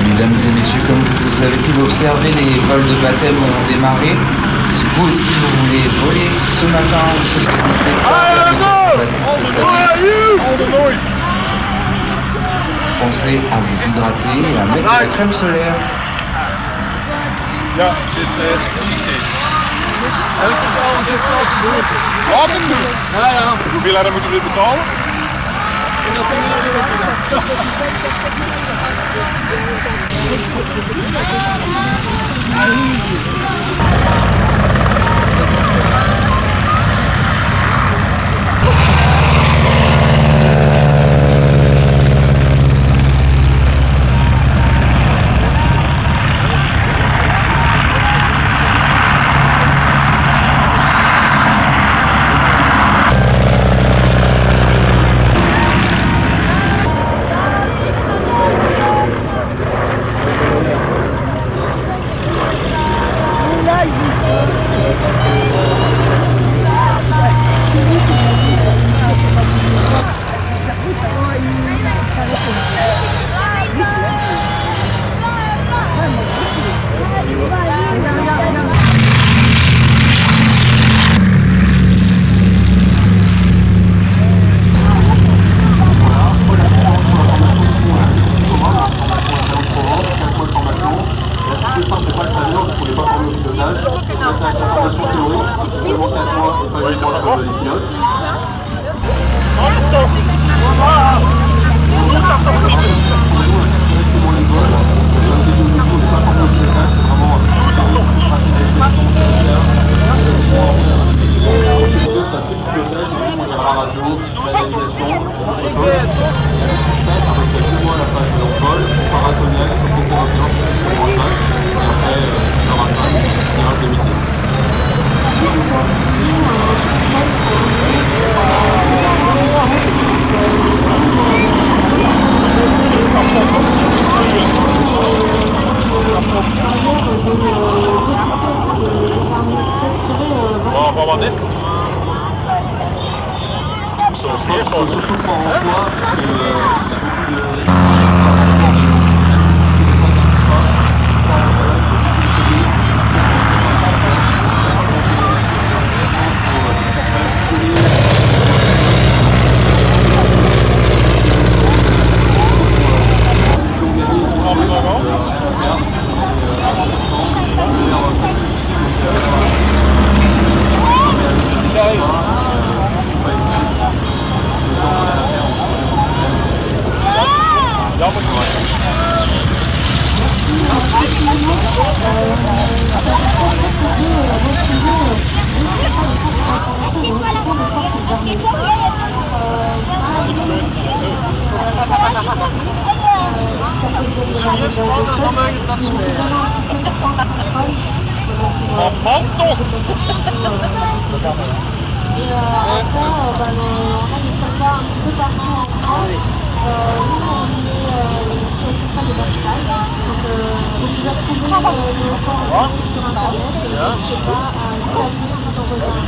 Mesdames et messieurs, comme vous avez pu l'observer, les vols de baptême ont démarré. Si vous aussi vous voulez voler ce matin ou ce soir, pensez à vous hydrater et à mettre de la crème solaire. Ja, het is Laat hem doen. Ja. Hoeveel hadden moeten we betalen?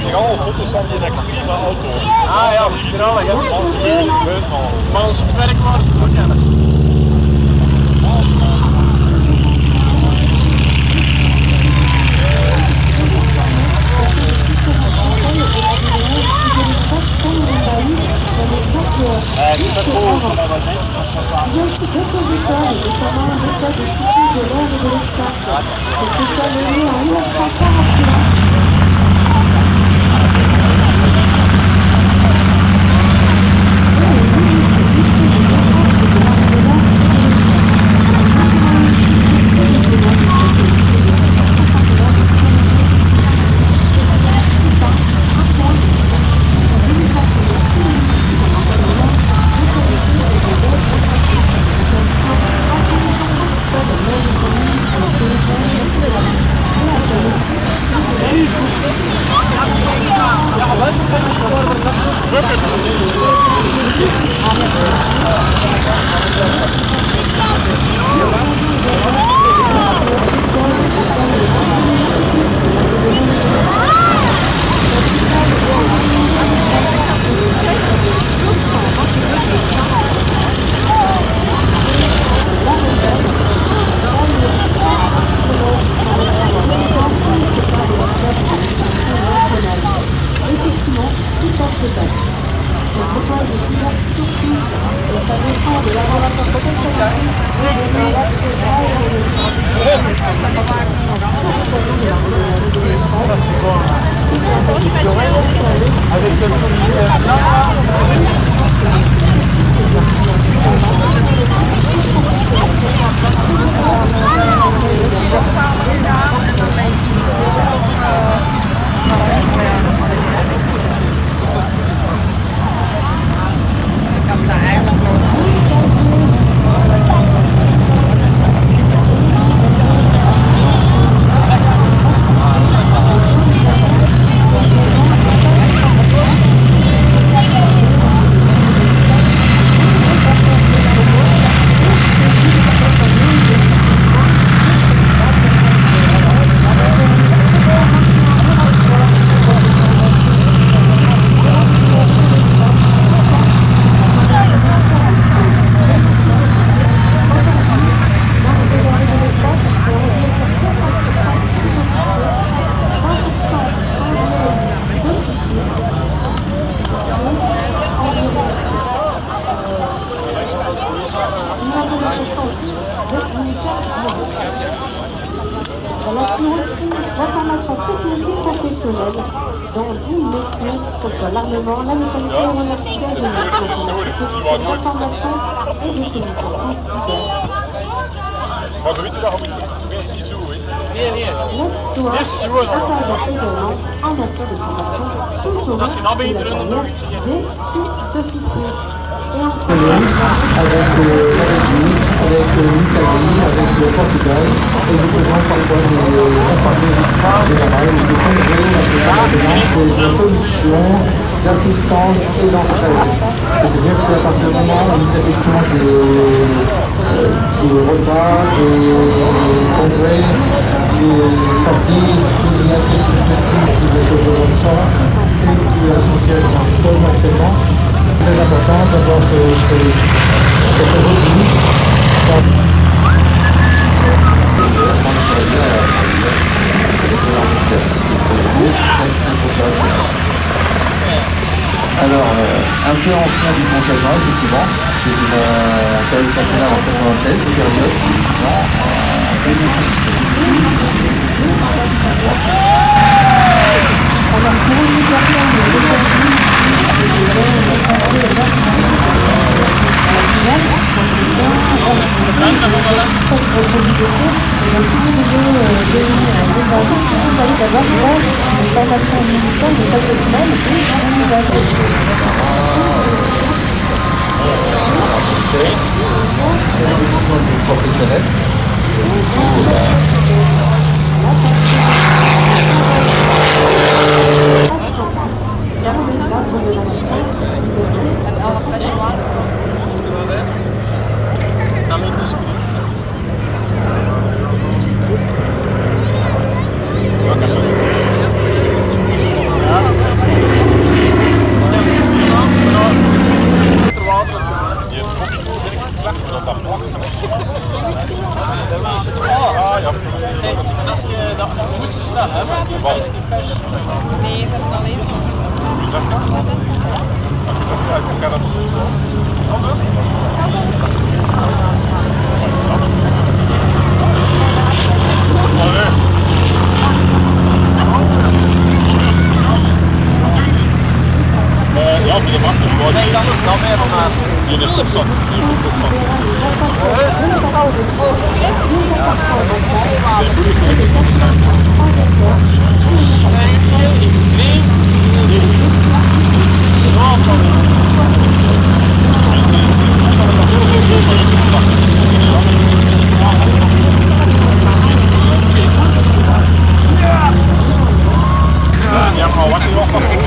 Ik ga al foto's van die extreme auto. Ah ja, misschien wel. Maar als het werk was, moet je dat. C'est pas trop pour la voisine. Il y a aussi d'autres écoles, notamment l'école de physique de l'air et de l'espace. Cette école est née en 1941. Effectivement, tout passe le taxe. On propose divers cursus et ça dépend de la relation professionnelle et de Elle assure aussi la formation technique et professionnelle dans 10 métiers, que ce soit l'armement, la mécanique aéronautique, l'information et des communications cyber. L'Axe-Soa intervient également en matière de formation tout au long de la carrière des sous-officiers. Et en avec la Belgique, avec l'Italie, avec le Portugal, et nous faisons parfois des compagnies générales, des congrès nationaux, des commissions d'assistance et d'entraide. C'est-à-dire qu'à partir du moment où il y a effectivement des repas, des congrès, des sorties, des choses comme ça, et qui est associé à un seul actuellement. Très important d'avoir cette revue. Alors, intervention du contingent, effectivement, c'est un service national en 96, le période, effectivement, en 2016. Als je dat moest hebben, is die fresh. Nee, ze hebben het alleen. Dat kan. Nederlanders dan weer maar. Hier is toch zo. Ja, maar wat is ook nog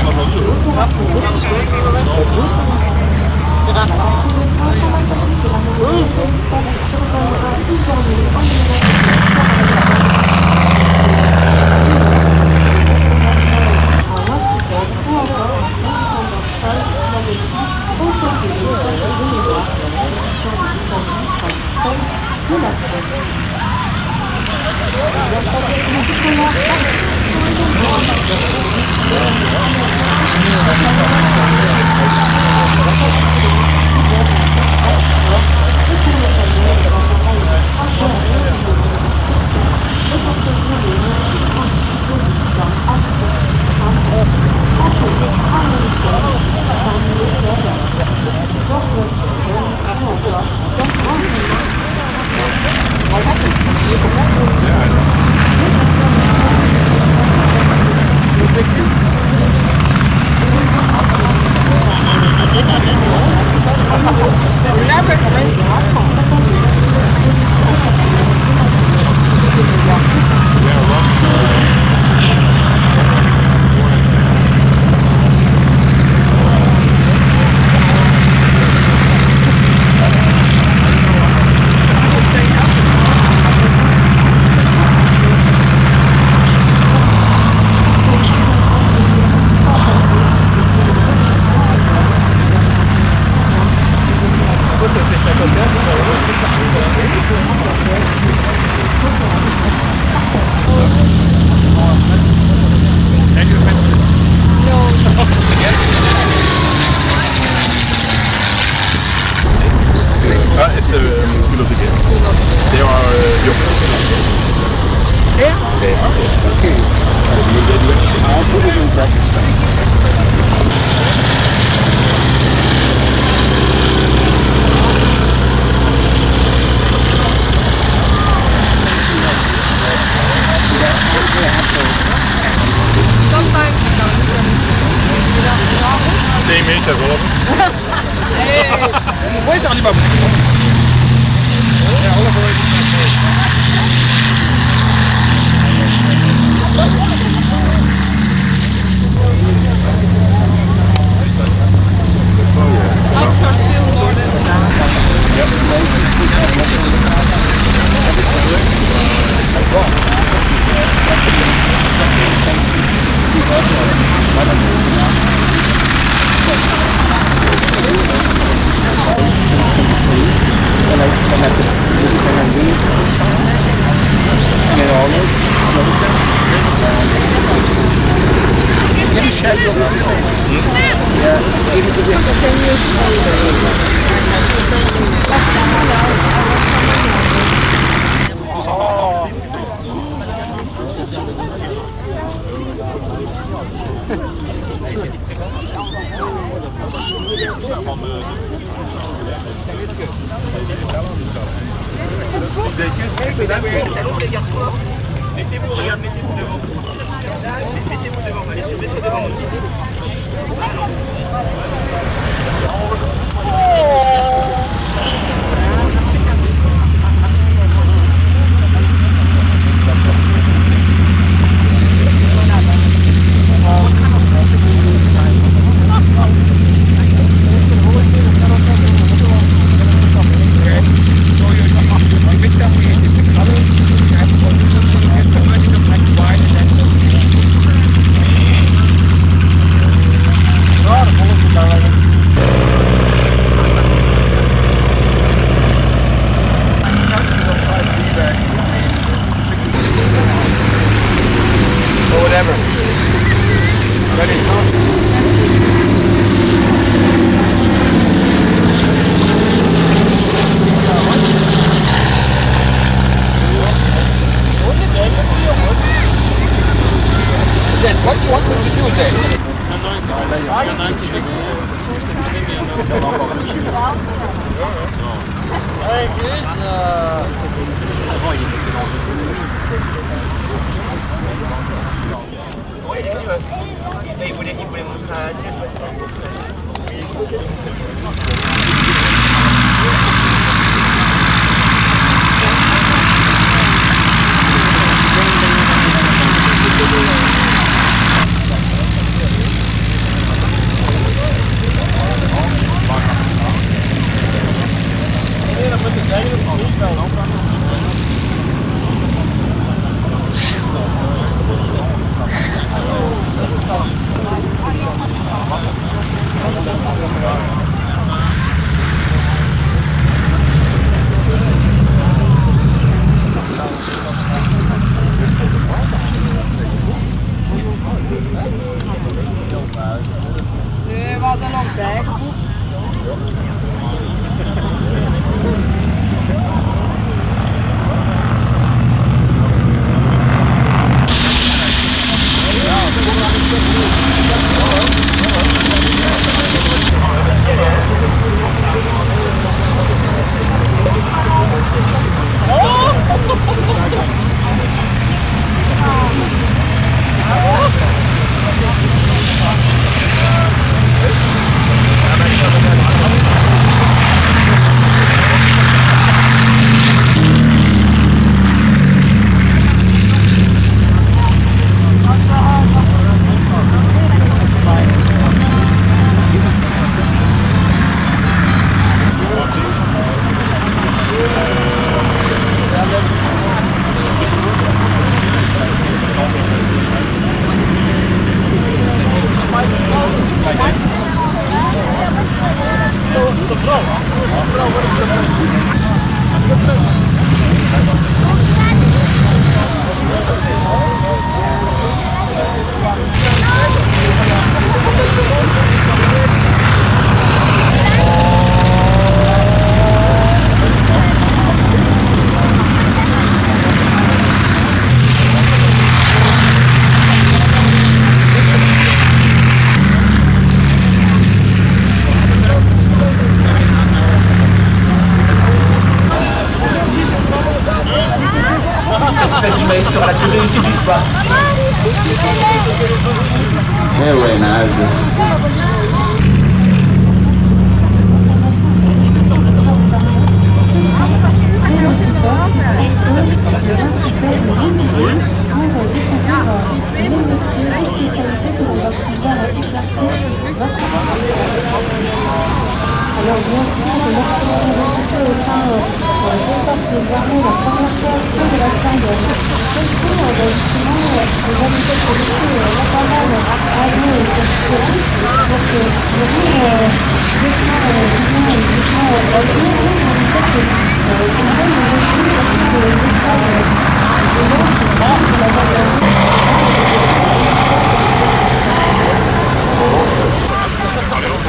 Mettez-vous, regarde, mettez-vous devant. Mettez-vous devant, allez, mettez-vous devant aussi. Claro, vamos ficar lá. Ouais, il est venu, ouais. Il voulait montrer à Dieu, c'est ça. Dan moet het zeggen op het vliegveld. Nee, we hadden nog bijgeboekt. Du maïs sur la télé, je ne pas. Eh ouais, nage. Alors bien sûr, de l'observabilité au sein des forces armées, la première création de la carrière. Justement, les habitats policiers, l'appareil armé et culturel. Donc, le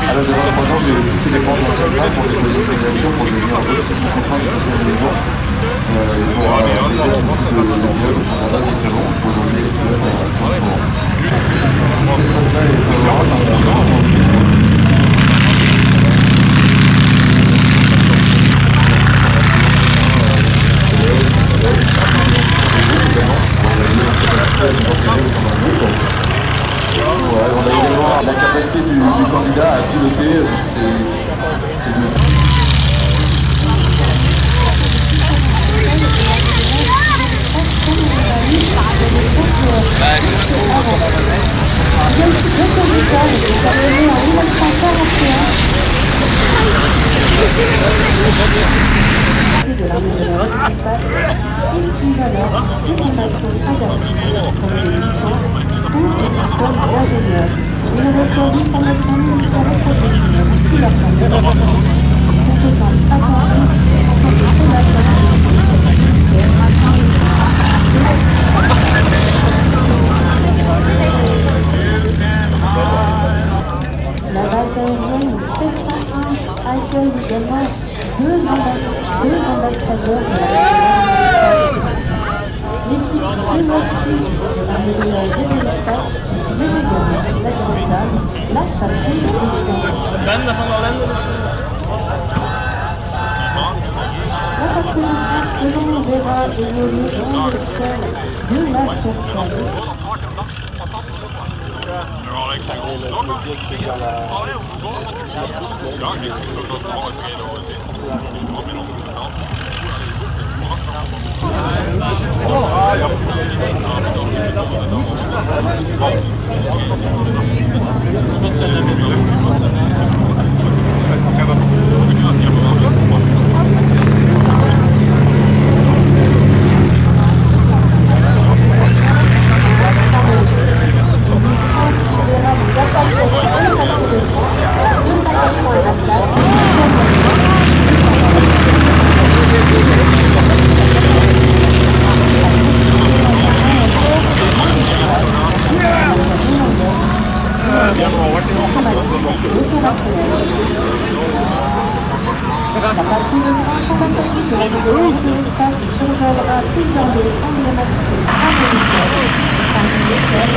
À l'âge de 23 ans, j'ai poussé les portes d'enseignement pour des qualifications pour devenir officier sous contrat de deuxième niveau. Et pour déjà un petit peu de club, ça va des salons, il faut aujourd'hui les clubs à 5 pour. Si cette phase-là est favorable, on a également la capacité du candidat à piloter, c'est mieux. de l'armée de l'air et du espace et suivent alors une formation adaptée comme des licences ou des diplômes d'ingénieur. Ils reçoivent une formation militaire et professionnelle qui leur permet d'avoir compétences attendues en tant que prédateurs La base aérienne 701 accueille également deux ambassadeurs de la L'équipe de l'armée de l'air et de l'espace mais également la grande dame, la patrouille de l'évidence. La patrouille de France que l'on verra évoluer dans le ciel de la Sourcade. La patrouille de France ambassadrice de la République de l'espace survolera plusieurs des emblématiques américaines, parmi lesquelles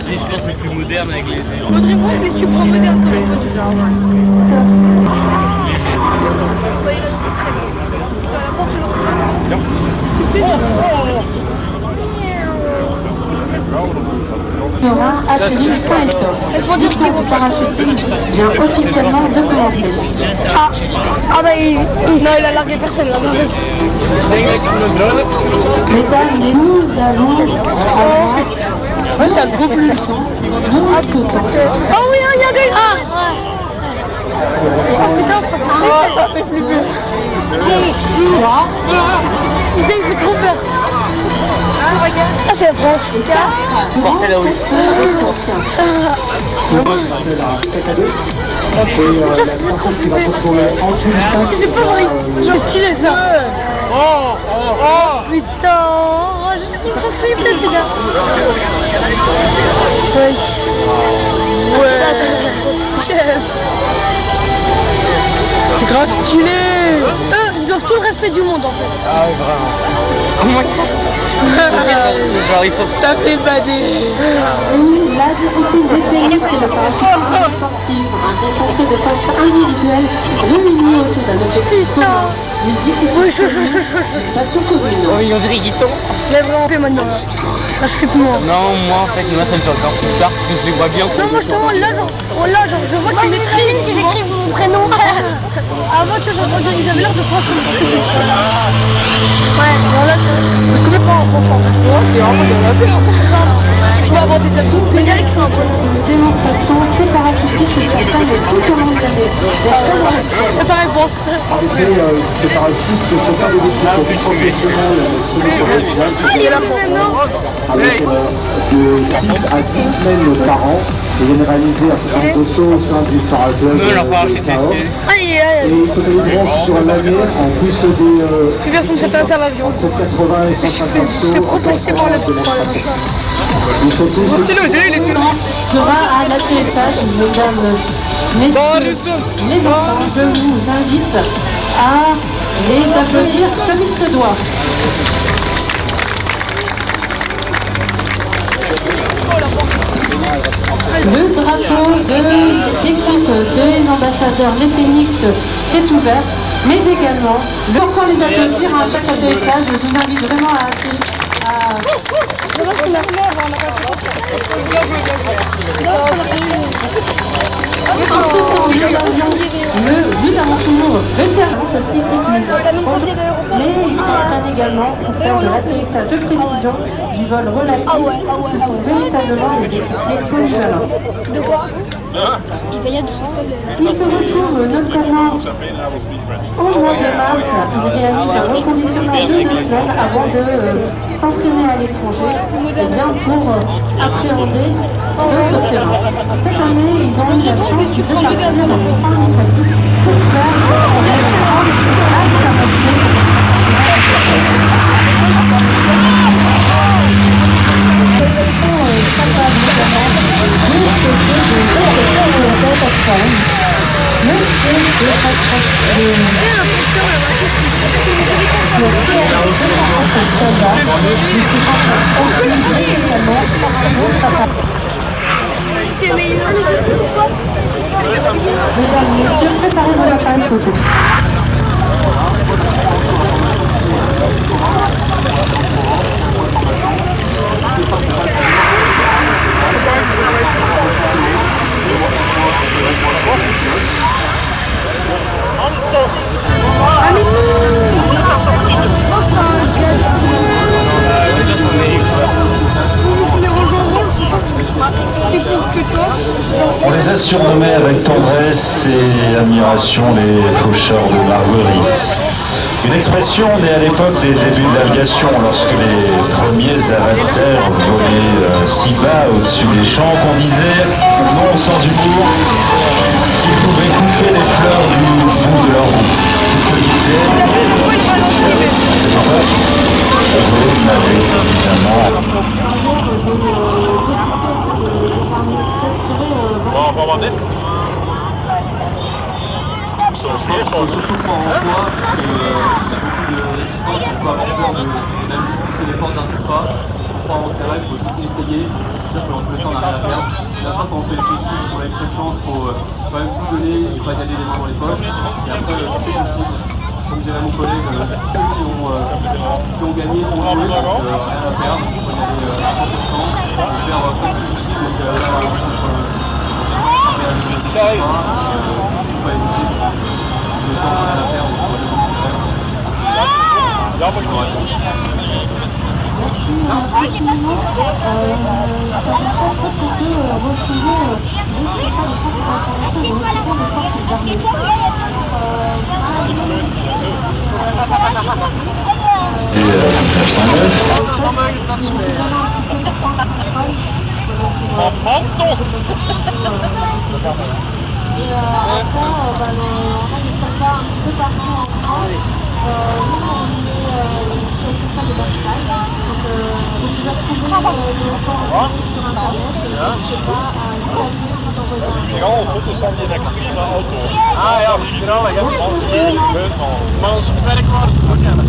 C'est je pense le plus moderne avec les... Votre réponse c'est que tu prends moderne comme les autres. Sera atelier sain et sauf. L'histoire du parachutisme vient officiellement de commencer. Ah bah non, il a largué personne là. Mesdames, nous allons avoir C'est un gros plus. 12 sautants. Oh oui, il y a un gars. Ah oh putain, ça fait plus peur. Putain, il fait trop peur. Ah, c'est la France. Si j'ai pas genre stylé ça. Oh putain, il me fait flipper les gars. Ouais. C'est grave stylé. Eux, ils doivent tout le respect du monde en fait. Ah ouais, vraiment. Comment genre ils sont... Ça fait bader. La discipline des pays, c'est le parachutisme sportif, un concentré de force individuelle réunis autour d'un objectif commun, une discipline passion commune. Oh, ils ont des guitons. Mais vraiment fait maintenant. Là, je flippe moi. Non, moi en fait, moi ça me fait encore plus tard parce que je les vois bien. Non, moi justement, là, genre, je vois qu'ils maîtrisent. J'écris mon prénom. Avant, tu vois, ils avaient l'air de pas se maîtriser. Ouais, alors là, tu vois, complètement confort. Je vais avoir des abdos, mais gars, écrit un bon. Une démonstration, ces parachutistes s'entraînent tout au long de l'année. C'est ta réponse. En effet, ces parachutistes ne sont pas des équipes professionnelles avec de 6 à 10 semaines par an. Ils viennent réaliser un certain nombre de sauts au sein du paraclub de Cahors. Et ils totaliseront sur l'année, en plus des Plus personne ne s'est fait à l'avion. entre 80 et 150 sauts. Je fais propulser par le Vous sautez sur sera à l'atterrissage, mesdames, messieurs, les enfants. Je vous invite à les applaudir comme il se doit. Le drapeau de l'équipe des ambassadeurs Les Phoenix est ouvert, mais également, je vais encore les applaudir à chaque atterrissage. Je vous invite vraiment à nous avons toujours le service discipline, mais ils s'entraînent également pour faire de l'atterrissage de précision du vol relatif. Ce sont véritablement des équipiers polyvalents. De quoi? Il se retrouve notamment au mois de mars. Il réalise un reconditionnement de 2 semaines avant de s'entraîner à l'étranger, et bien pour appréhender d'autres terrains. Cette année, ils ont eu la chance de partir en Italie pour mesdames, messieurs, préparez vos appareils photo. On les a surnommés avec tendresse et admiration les faucheurs de Marguerite. Une expression née à l'époque des débuts de l'aviation, lorsque les premiers avatars volaient si bas au-dessus des champs qu'on disait, non sans humour, qu'ils pouvaient couper les fleurs du bout de leur roue. C'est ce que disait. Avant-gardiste. Surtout croire en soi, parce que beaucoup de réticence, on peut avoir peur de même si pousser les portes d'un sofa. Pour croire en ses rêves, il faut juste essayer. C'est-à-dire que dans tous les temps, on n'a rien à perdre. La fois, quand on fait les fléchis, on a une seule chance, il faut quand même tout donner, il ne faut pas y aller les mains dans les poches. Et après, tout est possible. Comme dirait mon collègue, ceux qui ont gagné ont joué, donc rien à perdre. Il faut y aller à 100%, et faire comme tout le monde. Donc là, Ja, foto's van die extreme auto. Ah ja, misschien wel. Je hebt al gebeurd, maar als het werk was, dan kennen.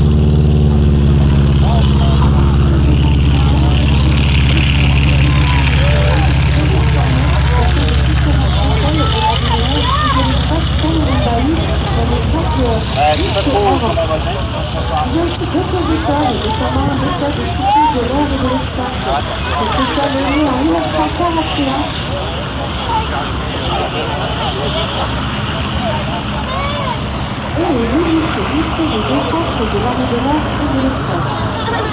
Et les uniques lycées de défense de l'armée de l'air et de l'espace.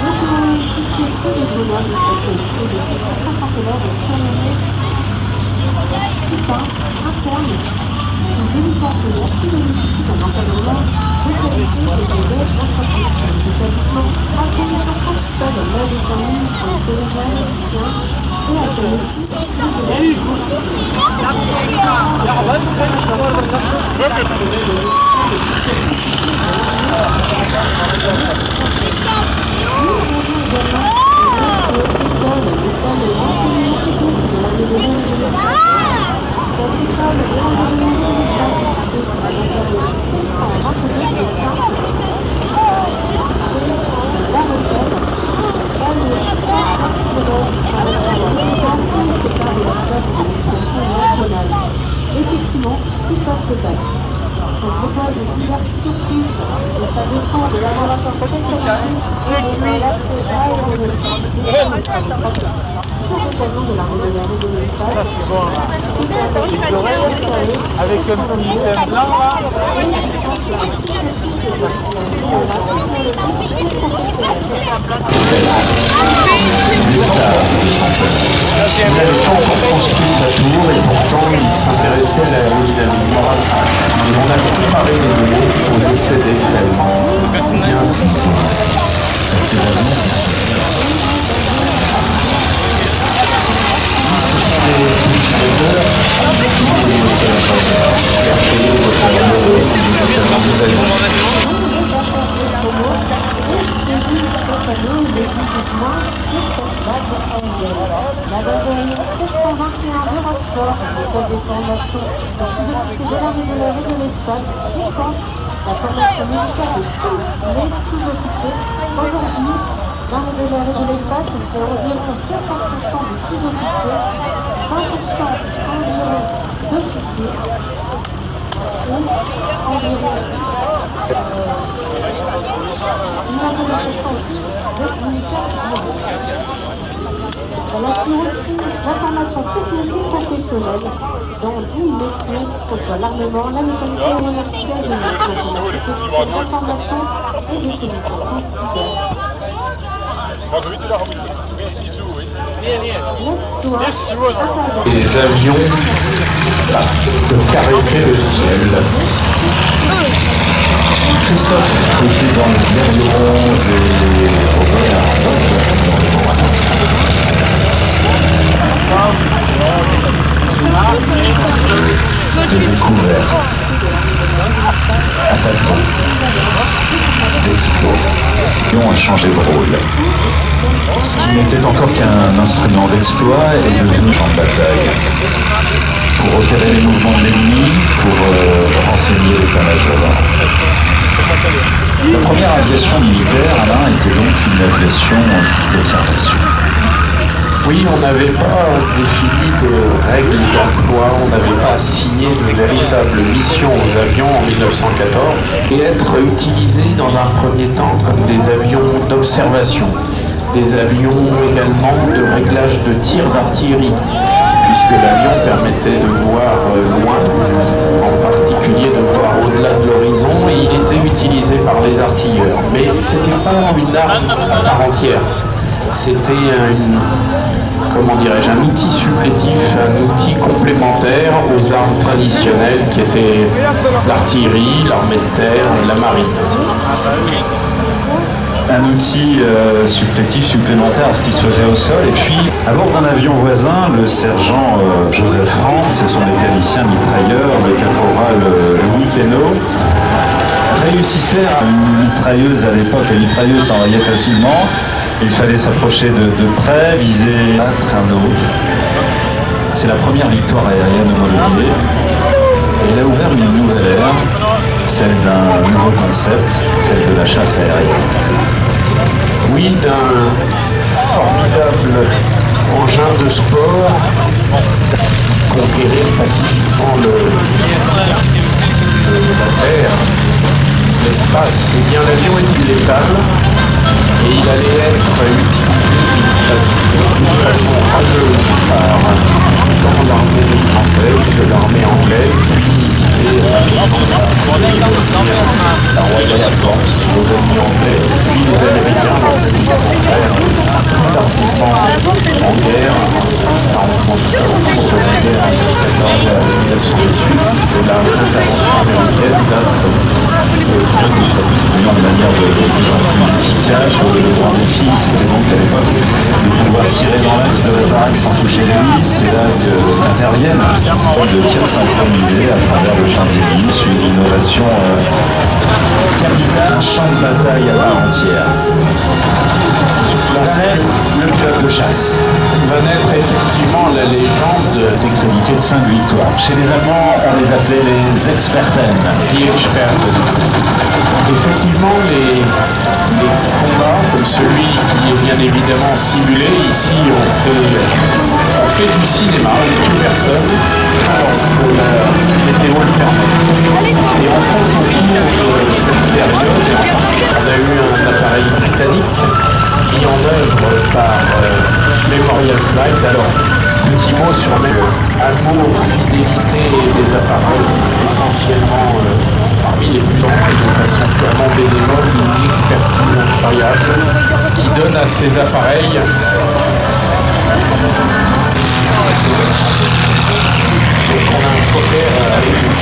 Document situé tous les joueurs de cette qualité de 150 élèves surnommés Pupin, interne. Son délicatement tous les lycées d'un encadrement de qualité et de l'aide d'entreprise. L'établissement a condition principale de l'aide des familles pour les collégiens, lycéens et accueille aussi les élèves. Nous sa défense de laboratoire spécialisé dans l'accès aéronautique sur le canon de l'armée de l'air et de l'espace. Avec un petit blanc là. Il n'avait pas encore construit sa tour et pourtant il s'intéressait à l'aérodynamique. Et on a comparé les données aux essais d'Eiffel. Bien, La base aérienne 721 de Rochefort, l'école des formations des sous-officiers de l'armée de l'air et de l'espace, dispense la formation militaire de tous les sous-officiers. Aujourd'hui, l'armée de l'air et de l'espace fait environ 60% des sous-officiers, 20% environ d'officiers et environ 29% aussi de militaires. Elle assure aussi la formation technique et professionnelle dans 10 métiers, que ce soit l'armement, la mécanique aéronautique et l'information et des communications cyber. les avions caressaient le ciel. Christophe était dans les ailerons et de découverte, à tâtons, d'exploits. L'avion a changé de rôle. Ce qui n'était encore qu'un instrument d'exploit est devenu champ de bataille. Pour repérer les mouvements de l'ennemi, pour renseigner l'état-major. La première aviation militaire, Alain, était donc une aviation d'observation. Oui, on n'avait pas défini de règles d'emploi, on n'avait pas assigné de véritables missions aux avions en 1914 et être utilisés dans un premier temps comme des avions d'observation, des avions également de réglage de tir d'artillerie, puisque l'avion permettait de voir loin, en particulier de voir au-delà de l'horizon, et il était utilisé par les artilleurs. Mais ce n'était pas une arme à part entière, c'était un outil supplétif, un outil complémentaire aux armes traditionnelles qui étaient l'artillerie, l'armée de terre et la marine. Un outil supplétif, supplémentaire à ce qui se faisait au sol. Et puis, à bord d'un avion voisin, le sergent Joseph Franz et son mécanicien mitrailleur, le caporal Louis Queneau, réussissaient à une mitrailleuse à l'époque. La mitrailleuse s'envoyait facilement. Il fallait s'approcher de près, viser un autre. C'est la première victoire aérienne homologuée. Et il a ouvert une nouvelle ère, celle d'un nouveau concept, celle de la chasse aérienne. Oui, d'un formidable engin de sport, conquérir pacifiquement la Terre, l'espace. Eh bien, l'avion est illétal et il allait être utilisé d'une façon rageuse par tant l'armée française que l'armée anglaise, puis la Royal Force, les amis anglais, puis les Américains lorsqu'ils sont tardivement en guerre, entre la guerre en 1914 et 1918, puisque l'intervention américaine date de 1917. De manière de plus en plus efficace. Le grand défi, c'était donc à l'époque de pouvoir tirer dans l'axe de l'appareil sans toucher l'hélice. C'est là qu'interviennent le tir synchronisé à travers le champ d'hélice, une innovation capitale, champ de bataille à part entière. Lancel, le pilote de chasse. Va naître effectivement la légende était crédité de 5 victoires. Chez les Allemands, on les appelait les Experten. Effectivement, les combats comme celui qui est bien évidemment simulé, ici on fait du cinéma, on ne tue personne parce que la météo le permet. Et en fond, au cours de cette période, Royal Flight. Alors, petit mot sur l'amour, fidélité des appareils, essentiellement parmi les plus anciens de façon purement bénévole, une expertise incroyable qui donne à ces appareils donc on a un Fokker avec une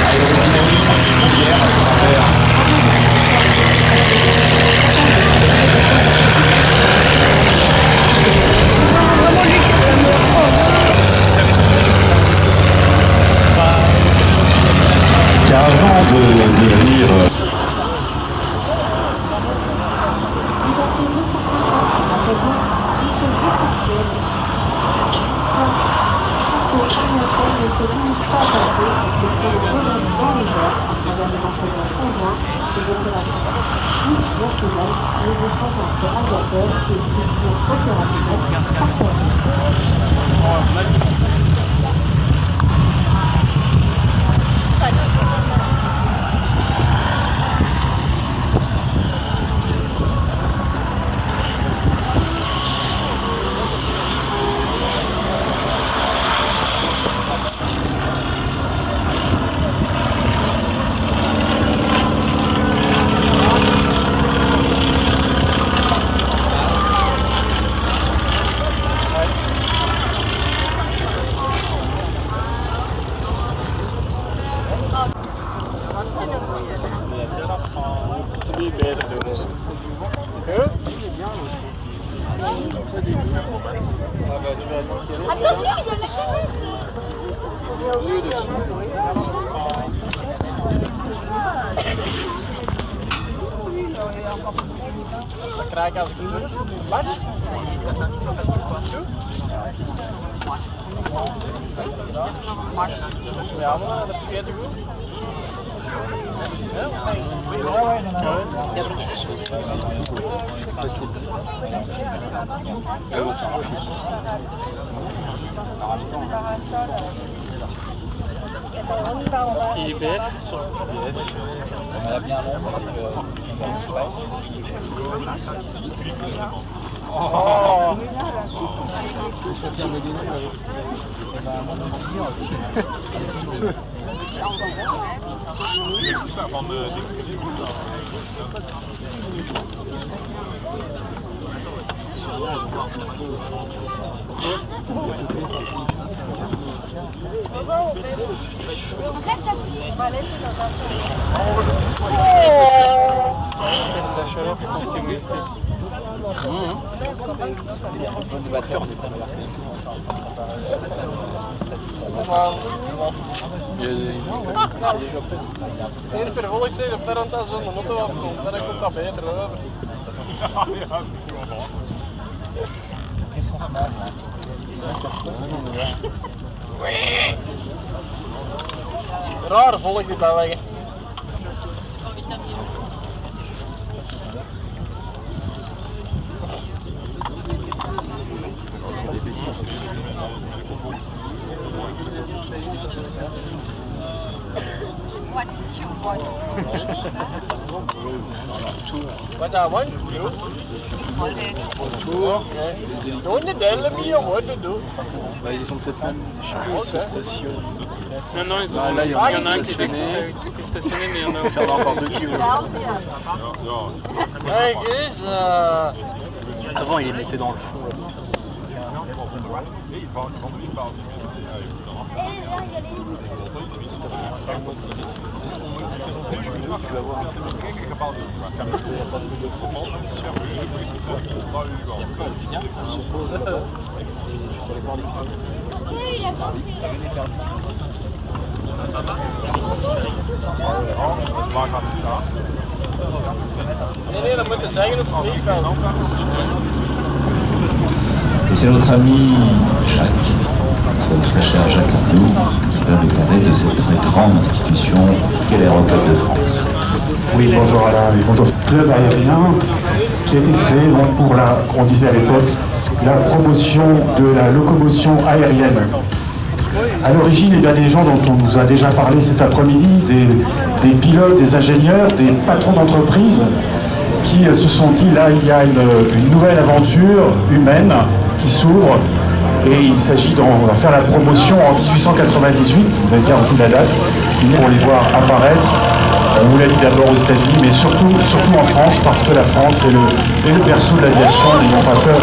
aérodynamique particulière à travers car avant de devenir Attention, il y a Dan krijg ik als ik het match. Ja, maar dat vergeet ik goed. Qui est oh. Het vervolg zegt op verrand als een auto afkomt, dan komt dat beter over. Ja, dat is misschien wel waar. Raar volk dit dat leggen. What I want to do? On est dans le milieu, what to do? Bah, ils sont peut-être même, je sais plus, ils se stationnent. Non, non, ils ont Là, il y en a un stationné, mais il y en a Il y en a encore 2 kilos. Hey, Chris, Avant, ils les mettaient dans le fond. Tu vas voir. nee, dat moet je zeggen op het vliegveld. Et c'est notre ami Jacques, notre très cher Jacques Arnaud, qui va nous parler de cette très grande institution qu'est l'Aéroport de France. Oui, bonjour Alain et bonjour. Club aérien qui a été créé donc, pour la, on disait à l'époque, la promotion de la locomotion aérienne. À l'origine, il y a des gens dont on nous a déjà parlé cet après-midi, des pilotes, des ingénieurs, des patrons d'entreprise qui se sont dit là, il y a une nouvelle aventure humaine qui s'ouvre. Et il s'agit d'en faire la promotion en 1898, vous avez bien retenu la date, pour les voir apparaître. On vous l'a dit d'abord aux États-Unis, mais surtout en France, parce que la France est le berceau de l'aviation, n'ayons pas peur.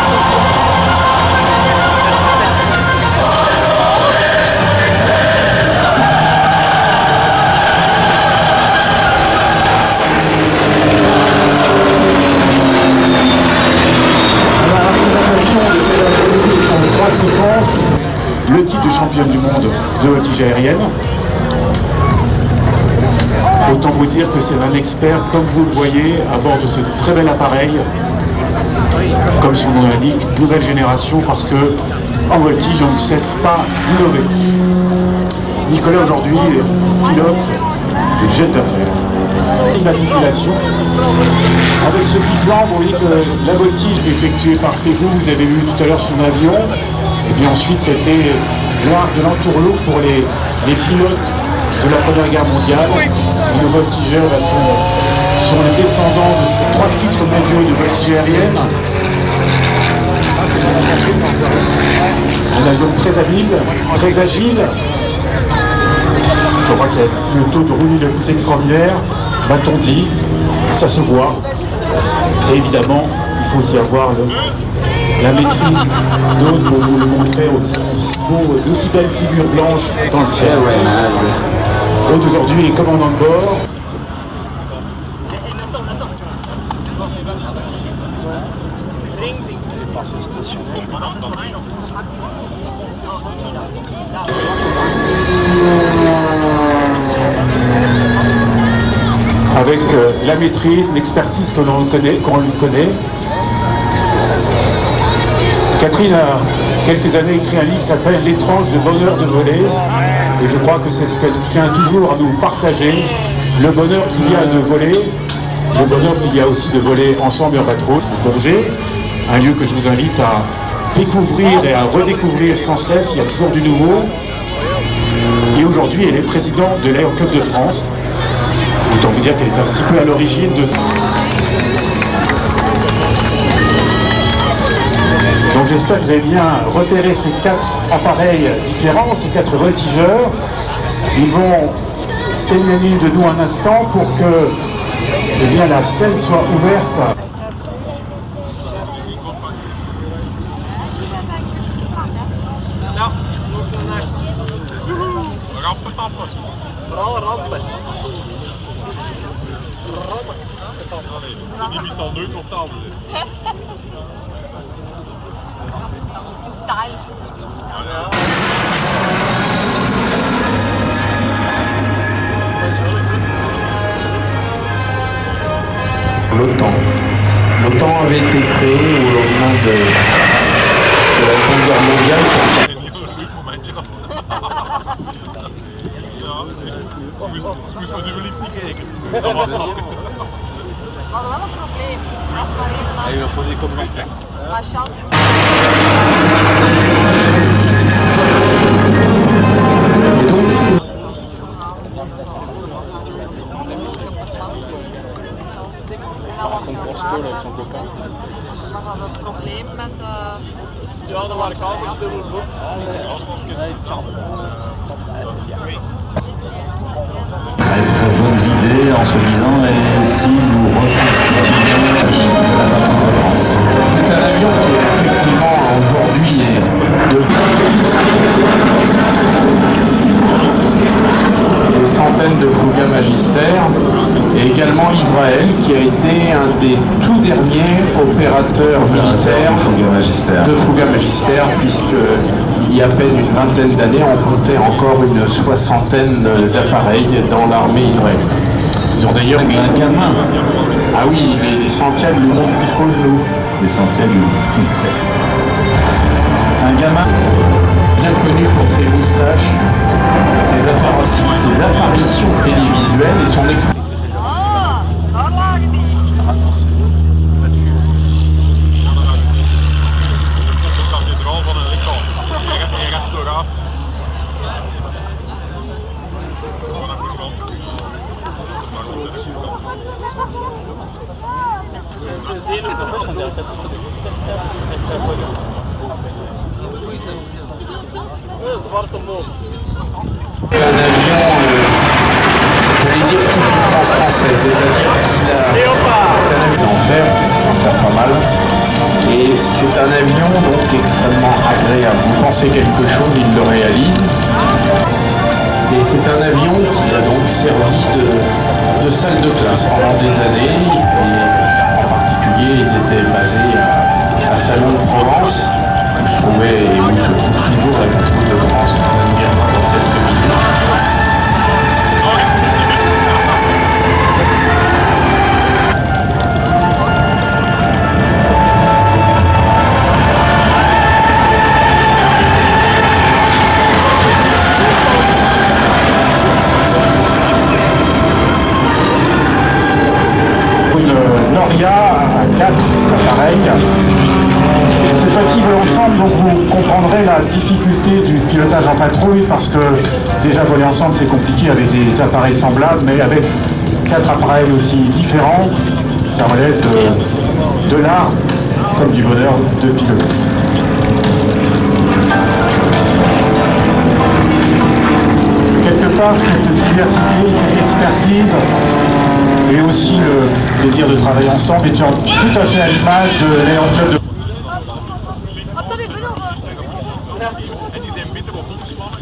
Le titre de championne du monde de voltige aérienne. Autant vous dire que c'est un expert, comme vous le voyez, à bord de ce très bel appareil. Comme son nom l'indique, nouvelle génération, parce que en voltige, on ne cesse pas d'innover. Nicolas aujourd'hui est pilote de jet d'affaires. L'immatriculation. Avec ce biplan, vous voyez que la voltige effectuée par Pégou, vous avez vu tout à l'heure son avion. Et puis ensuite, c'était l'art de l'entourloupe pour les pilotes de la Première Guerre mondiale. Et nos voltigeurs sont les descendants de ces 3 titres mondiaux de voltige aérienne. Un avion très habile, très agile. Je crois qu'il y a le taux de roulis le plus extraordinaire, m'a-t-on dit, ça se voit. Et évidemment, il faut aussi avoir la maîtrise d'Aude pour vous le montrer aussi d'aussi belles figures blanches dans le ciel. Aude aujourd'hui est commandant de bord. Avec la maîtrise, l'expertise que l'on lui connaît. Catherine a quelques années écrit un livre qui s'appelle « L'étrange de bonheur de voler ». Et je crois que c'est ce qu'elle tient toujours à nous partager. Le bonheur qu'il y a de voler, le bonheur qu'il y a aussi de voler ensemble en bateau. Bourget, un lieu que je vous invite à découvrir et à redécouvrir sans cesse, il y a toujours du nouveau. Et aujourd'hui, elle est présidente de l'Aéroclub de France. Autant vous dire qu'elle est un petit peu à l'origine de ça. Donc j'espère que vous avez bien repéré ces 4 appareils différents, ces 4 voltigeurs. Ils vont s'éloigner de nous un instant pour que la scène soit ouverte. L'OTAN avait été créé au lendemain de la Seconde Guerre mondiale met zijn coca. Maar dat het probleem met... Ja, dat waren kamers dubbel boekt. Nee, hetzelfde. Très très bonnes idées en se disant et si nous reconstituions la France. C'est un avion qui effectivement aujourd'hui est des centaines de Fouga Magister et également Israël qui a été un des tout derniers opérateurs militaires de Fouga Magister, puisque il y a à peine une vingtaine d'années on comptait encore une soixantaine d'appareils dans l'armée israélienne. Ils ont d'ailleurs mis un gamin. Ah oui, les centièmes lui montent jusqu'aux genoux. Les centièmes lui montent. Un gamin bien connu pour ses moustaches, ses apparitions télévisuelles et son expression. Un avion, j'allais dire typiquement français, c'est-à-dire qu'il a c'est un avion en fer pas mal, et c'est un avion donc extrêmement agréable. Vous pensez quelque chose, il le réalise, et c'est un avion qui a donc servi de salle de classe pendant des années, et en particulier ils étaient basés à Salon de Provence, où se trouvait et où se trouve toujours la patrouille de France, on admirera dans quelques minutes. Noria à 4 appareils. Cette fois-ci, voler ensemble, donc vous comprendrez la difficulté du pilotage en patrouille parce que déjà voler ensemble c'est compliqué avec des appareils semblables, mais avec 4 appareils aussi différents, ça relève de l'art comme du bonheur de piloter. Quelque part, cette diversité, cette expertise et aussi le plaisir de travailler ensemble est tout à fait à l'image de l'Air Club de... Attendez, venez, on va. En die zijn beter op ontspannen.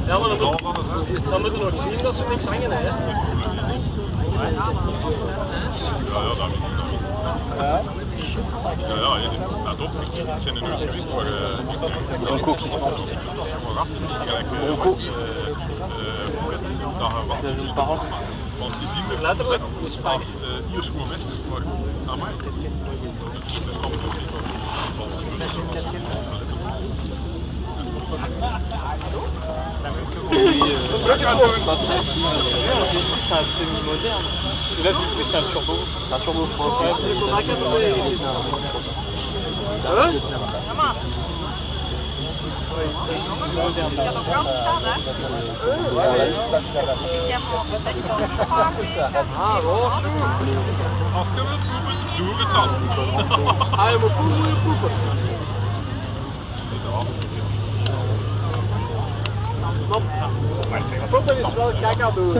Ja, maar dan moeten we nog zien dat ze niks hangen, hè. Ja, toch. Het zijn er nooit geweest, maar... Bronco qui se prend piste. Bronco. De parole. Want die zien er letterlijk als hier schoon is, maar aan mij. Dat kan ik ook niet C'est un semi-moderne. Là, vu le prix, c'est un turbo. C'est un turbo, je crois. Ik had op kant staan, hè? Ik heb op 600 weken. Als je wilt poepen, doe het dan. Ah, je moet poepen. Poepen is wel kijk aan doen.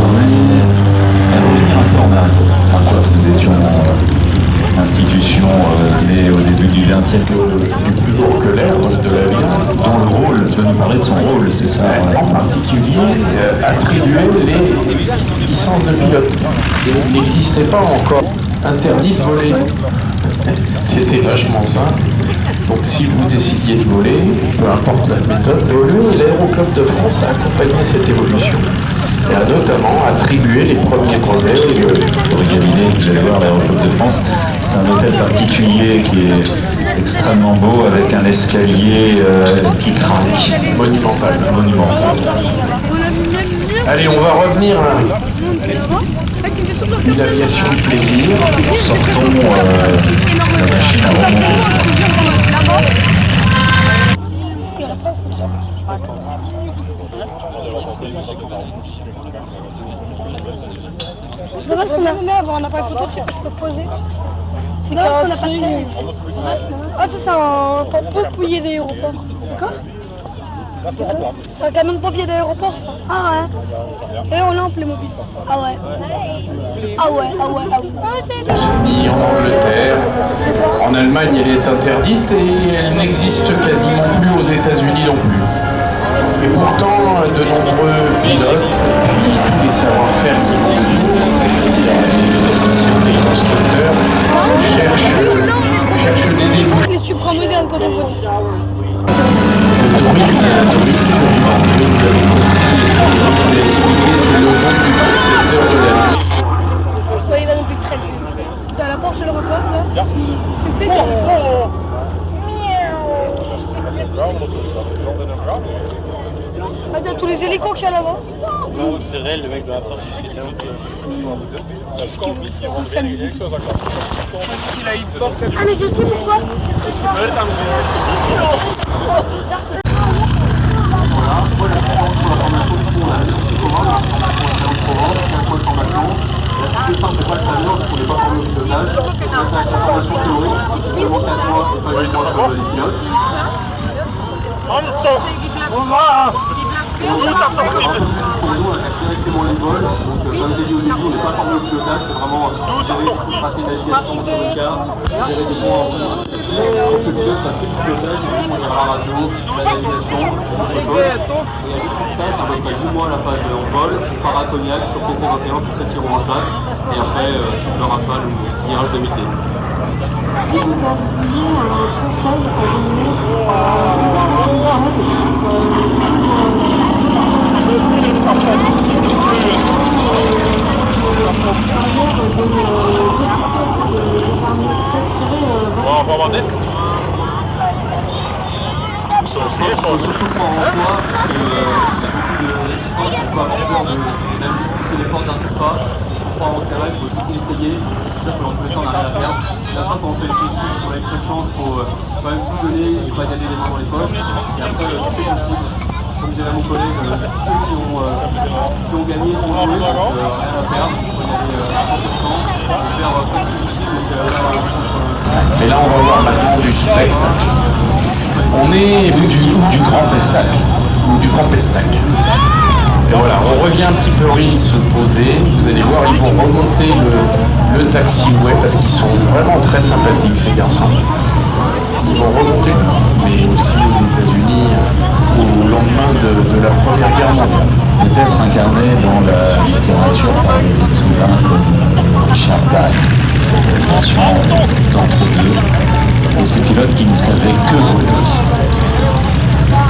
Revenir un peu en arrière. Enfin quoi, nous étions institution née au début du XXe, Du plus lourd que l'air de l'avion, dont le rôle, tu vas nous parler de son rôle, c'est ça? en particulier attribuer les licences de pilote. Il n'existait pas encore interdit de voler. C'était vachement simple. Donc si vous décidiez de voler, peu importe la méthode, l'Aéroclub de France a accompagné cette évolution et a notamment attribué les premiers brevets. Pour examiner, vous allez voir l'Aéroclub de France, c'est un hôtel particulier qui est extrêmement beau avec un escalier qui craque. Monumental. Allez, on va revenir à une aviation de plaisir. Sortons la machine à remonter. Ça va, on a avoir un appareil photo, je peux poser. C'est quoi qu'on a pas de ah, ça, c'est un pompier d'aéroport. Quoi? C'est un camion de pompier d'aéroport, ça. Ah ouais. Et on l'a en Playmobil. Ah ouais. Ah ouais. Mis en Angleterre. En Allemagne, elle est interdite et elle n'existe quasiment plus aux États-Unis non plus. Et pourtant, de nombreux pilotes, puis tous les savoir-faire qui vont autour, c'est-à-dire les officiers, les constructeurs, cherchent des débouchés. Les supramoderne quand on voit ça. c'est le nom du précepteur de la vie. Ouais, il va non plus très bien. T'as la Porsche, je le repasse là. S'il te plaît, tiens. Ah, tiens, tous les hélicos qu'il y a là-bas. Non, c'est réel, le mec de la porte, il fait tellement plaisir. Qu'est-ce qu'il veut? Il s'amuse. Ah, mais je sais pourquoi. C'est très cher. C'est simple, c'est pas le fameux, donc on n'est pas formé au pilotage. On a fait la formation théorique, seulement 4 mois et pas 8 mois pour les pilotes. Pour nous, on attaque directement les vols. Donc, comme je l'ai dit au début, on n'est pas formé au pilotage, c'est vraiment gérer le tracé de navigation sur le car, gérer des points en plus. Donc, le pilote fasse que du pilotage, et puis on gérera la radio, la navigation, autre chose. Et à l'issue de ça, ça va être 8 mois à la phase en vol, par à Cognac sur PC-21 pour ceux qui iront en chasse, et après le Rafale ou Mirage 2000D. Si vous aviez un conseil à donner On va avoir d'Est. Surtout croire en soi, parce qu'il y a beaucoup de réticences, on peut avoir peur de pousser les portes d'un surfa. Croire en ses rêves, il faut juste essayer. Il faut en tous les temps, on n'a rien à perdre. La fois quand on fait les critiques, on a une seule chance, il faut quand même tout donner et pas y aller les mains dans les poches. Et après, tout est possible. Comme dirait mon collègue, ceux qui ont gagné ont joué, donc rien à perdre. Il faut y aller à 100%, faire comme Et là, on va voir maintenant du spectre. On est du grand pestac, ou du grand pestac. Et voilà, on revient un petit peu au riz se poser. Vous allez voir, ils vont remonter le taxiway parce qu'ils sont vraiment très sympathiques, ces garçons. Ils vont remonter, mais aussi aux États-Unis au lendemain de la Première Guerre mondiale. Peut-être incarné dans la littérature par les écrivains comme Richard Bach, cette relation d'entre-deux, et ces pilotes qui ne savaient que voler.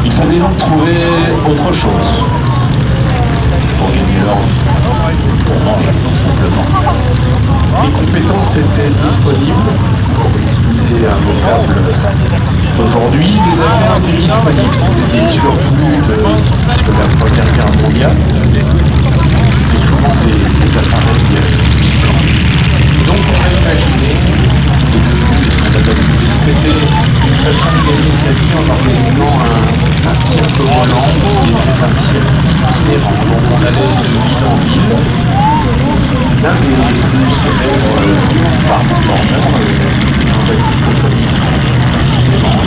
Il fallait donc trouver autre chose pour gagner leur vie, pour manger tout simplement. Les compétences étaient disponibles pour utiliser un vocable. Aujourd'hui, les avions étaient disponibles, c'était des surplus de la Première Guerre mondiale. C'était souvent des appareils. Donc on a imaginé, c'était une façon de gagner sa vie en organisant un cirque volant qui était un cirque itinérant. Donc on allait de ville en ville. L'un des plus célèbres Barnstormer, c'était Jean-Baptiste Salis.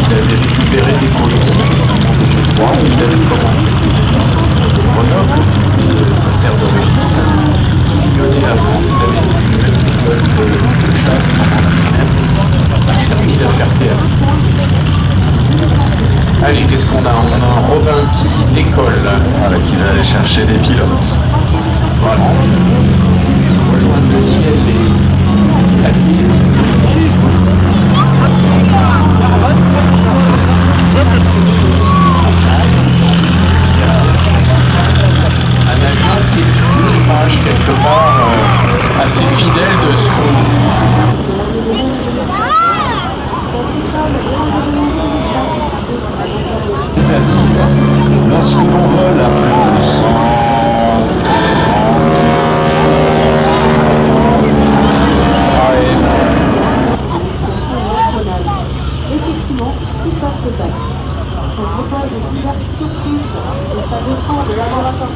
Il avait récupéré des colons, notamment de Détroit, où il avait commencé de Grenoble, sa terre d'origine. Il sillonnait la France, il avait été une belle école de chasse pendant la guerre. Il a servi à faire théâtre. Allez, qu'est-ce qu'on a? On a un Robin qui décolle. Voilà, qui va aller chercher des pilotes. Voilà. Rejoindre le ciel et la piste. Un avion qui est une image quelque part assez fidèle de ce lorsque l'on vole à plus de 100 effectivement, il passe le bac. Elle propose divers cursus et ça dépend de laboratoire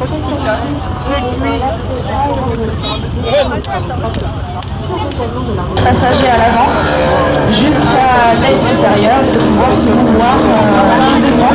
passager à l'avant jusqu'à l'aile supérieure et de pouvoir se mouvoir rapidement.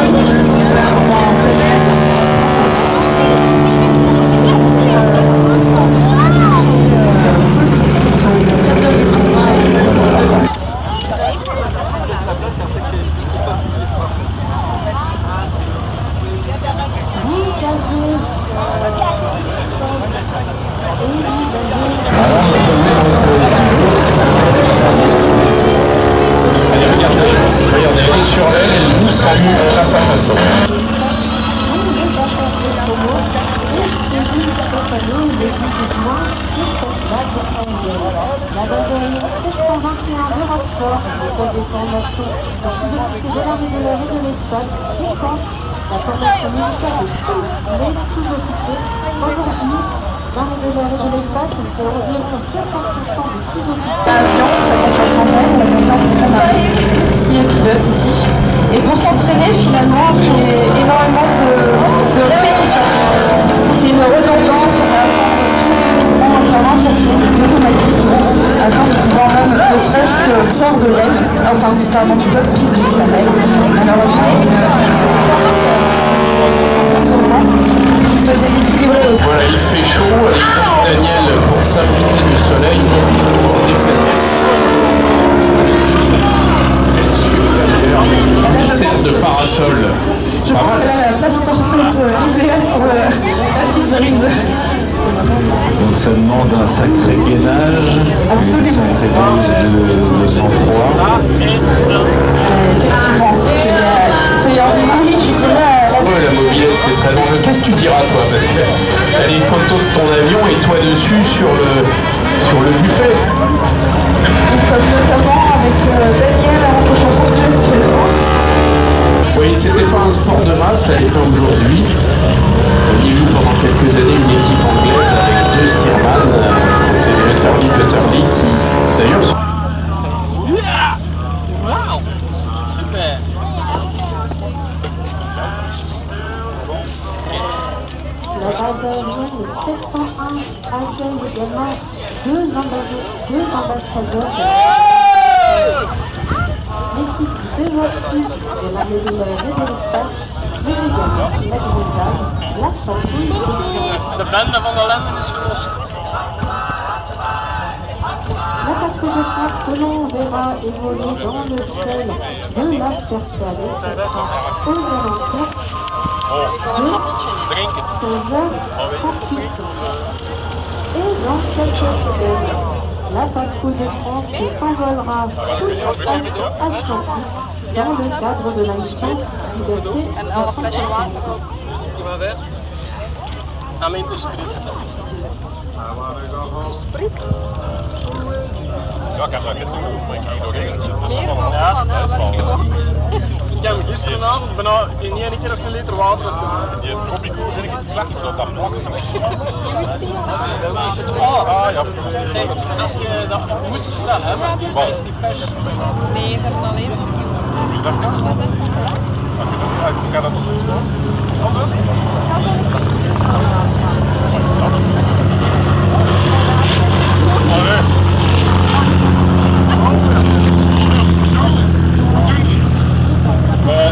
Regardez, on est sur l'aile et nous sommes face à face. installé le 18 juin sur cette base aérienne. La base aérienne 721 de Rochefort, l'école des formations des sous-officiers de l'armée de l'air et de l'espace, dispense la formation militaire de tous les sous-officiers. Aujourd'hui, l'armée de l'air et de l'espace, c'est environ 60% des sous-officiers. L'avion, ça s'appelle Sandrine, la confiance de Saint-Marie, qui est pilote ici. Et pour s'entraîner, finalement, c'est énormément de répétitions. C'est une redondance, on apprend des automatismes afin de pouvoir même, ne serait-ce que sort de l'aile, enfin du cockpit jusqu'à l'aile. Malheureusement, qui peut déséquilibrer aussi. Voilà, il fait chaud, Daniel, pour s'abriter du soleil, s'est déplacé. Une scène de parasol. Je pense que là, la place parfaite idéale pour la petite brise. Donc ça demande un sacré gainage, une sacrée dose de sang-froid. Effectivement, c'est environ, je dirais... Ouais, la mobilette, c'est très dangereux. Qu'est-ce que tu diras, toi? Parce que tu as les photos de ton avion et toi dessus sur le buffet. Comme notamment avec Daniel avant que je rencontre actuellement. Oui, c'était pas un sport de masse à l'époque aujourd'hui. Il y a eu pendant quelques années une équipe anglaise avec 2 steerman. C'était Butterly qui, d'ailleurs... La base aérienne 701 accueille également deux ambassadeurs. L'équipe de voitures de l'armée de l'air et de l'espace, mais également l'agréable, la patrouille de France. De bende van de landen is gelost. La patrouille de France que l'on verra évoluer dans le ciel de la Cercale, ce sera aux alentours de 16h38. Et dans quelques secondes, la patrouille de France s'envolera sous l'Atlantique dans le cadre de la mission Liberté de Saint-Pierre. Ja, ik heb dat gisteren ook, maar ik ging nog even. Ja, dat is wel. Ik heb gisteravond bijna in één keer nog een liter water. Die Tropico vind ik het slecht, omdat dat plakt van echt. Ah ja, als je dat moest hebben, dan is die fles. Nee, ze hebben alleen nog Wie zegt dat? Ik ga dat toch doen.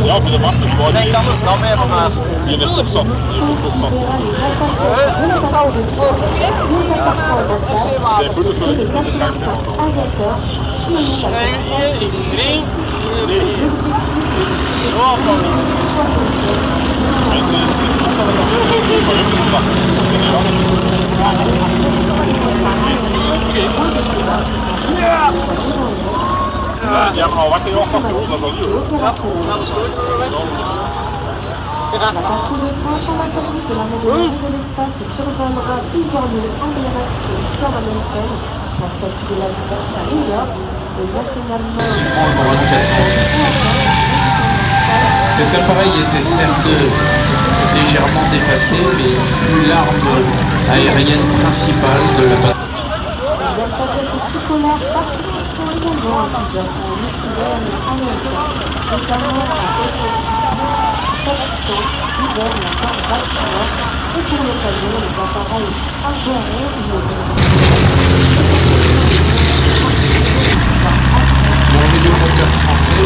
Ja, voor de markt is wel. Nee, kan het dan mee van mij. Hier is het zat. Ik zal voor 2 Ja, maar wat je ook nog doen, dat is al goed. Ja, dat is goed. La patrouille de France en la service de l'armée de l'air et de l'espace survolera plusieurs lieux emblématiques de l'histoire américaine, la statue de la Liberté à New York, le National Mall. Cet appareil était certes légèrement dépassé, mais il fut l'arme aérienne principale de la bataille. Les alphabets tricolores participeront également à plusieurs camps militaires américains, notamment à Washington, l'hiver, la part Baltimore, et pour l'occasion, les appareils aviaires Mon vidéomoteur français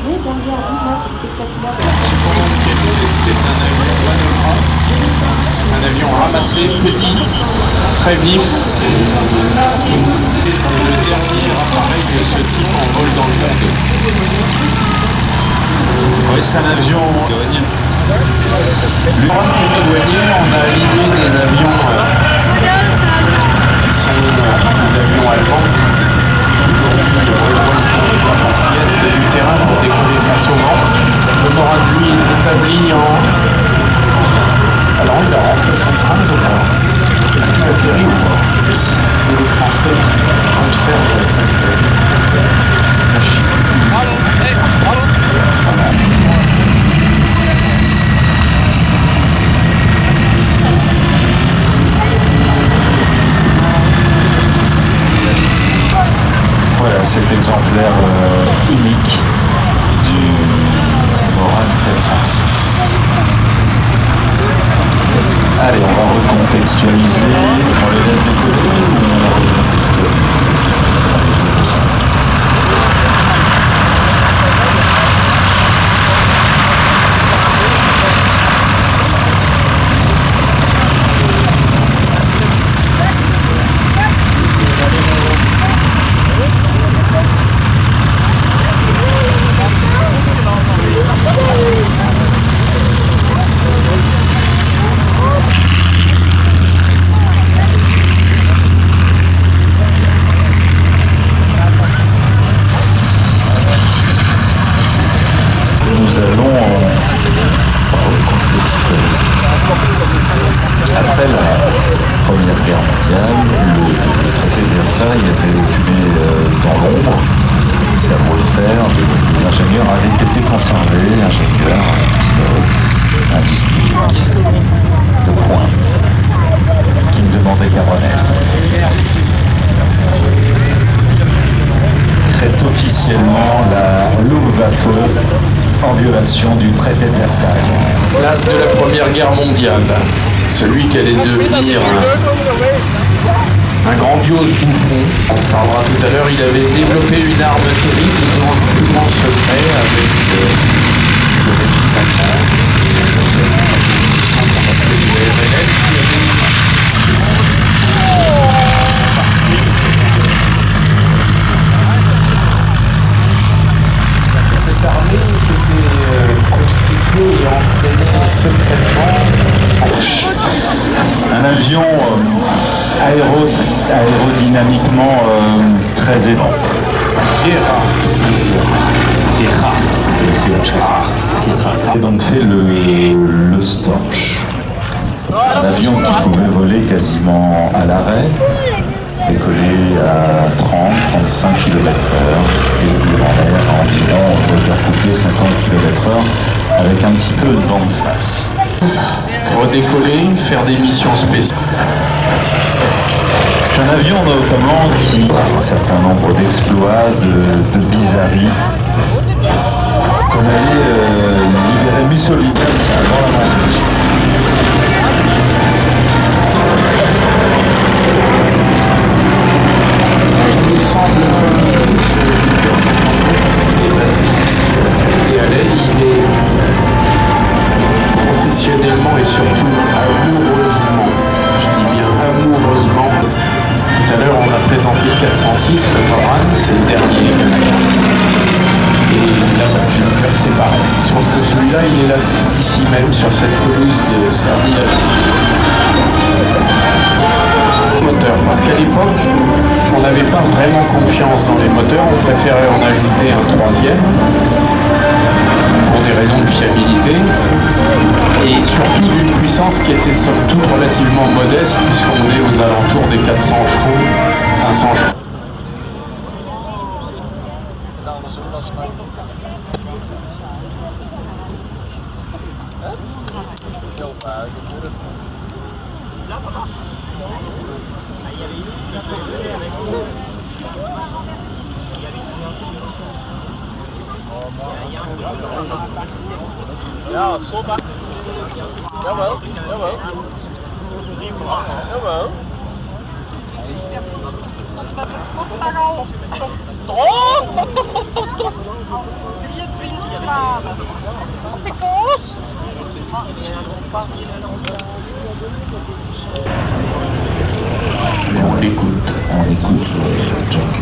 mais derrière l'image spectaculaire un avion ramassé, petit, très vif. Le dernier appareil de ce type en vol dans le monde. Oui, c'est un avion douanier. L'Ukraine s'est éloigné, on a aligné des avions qui sont des avions allemands. cet exemplaire unique du Morane 406. Allez, on va recontextualiser. On les laisse décoller ou on la recontextualise? Nous allons recontextualiser. Après la Première Guerre mondiale, le traité de Versailles avait occupé dans l'ombre. Les savoir faire des ingénieurs avaient été conservés, ingénieurs, industriels, de pointe, qui ne demandaient qu'à renaître. Crée officiellement la Luftwaffe en violation du traité de Versailles. L'as de la Première Guerre mondiale, celui qui allait devenir un grandiose bouffon. On parlera tout à l'heure, il avait développé une arme terrible dans le plus grand secret avec le régime allemand. Cette armée s'était constituée et entraînée secrètement. Un avion aérodynamiquement très énorme. Gerhardt. Et donc fait le Storch. Un avion qui pouvait voler quasiment à l'arrêt, décoller à 30-35 km/h et dans l'air à environ moteur coupé 50 km/h avec un petit peu de vent de face. Redécoller, faire des missions spéciales. C'est un avion notamment qui a un certain nombre d'exploits, de bizarreries, comme aller libérer Mussolini, c'est un grand avantage. Il nous semble familier il est basé ici à la Ferté-Alais, il est professionnellement et surtout amoureusement, je dis bien amoureusement. Tout à l'heure on a présenté le 406, le Morane, c'est le dernier. Et là j'ai le cœur séparé. Sauf que celui-là il est là ici même sur cette pelouse de Serville. Moteur, parce qu'à l'époque on n'avait pas vraiment confiance dans les moteurs, on préférait en ajouter un troisième pour des raisons de fiabilité et surtout d'une puissance qui était somme toute relativement modeste puisqu'on est aux alentours des 400 chevaux, 500 chevaux. Ja, så bra. Jawel, jawel. Jawel. Wat is het daar al? Oh! 23 graden. Picos! On l'écoute Jack.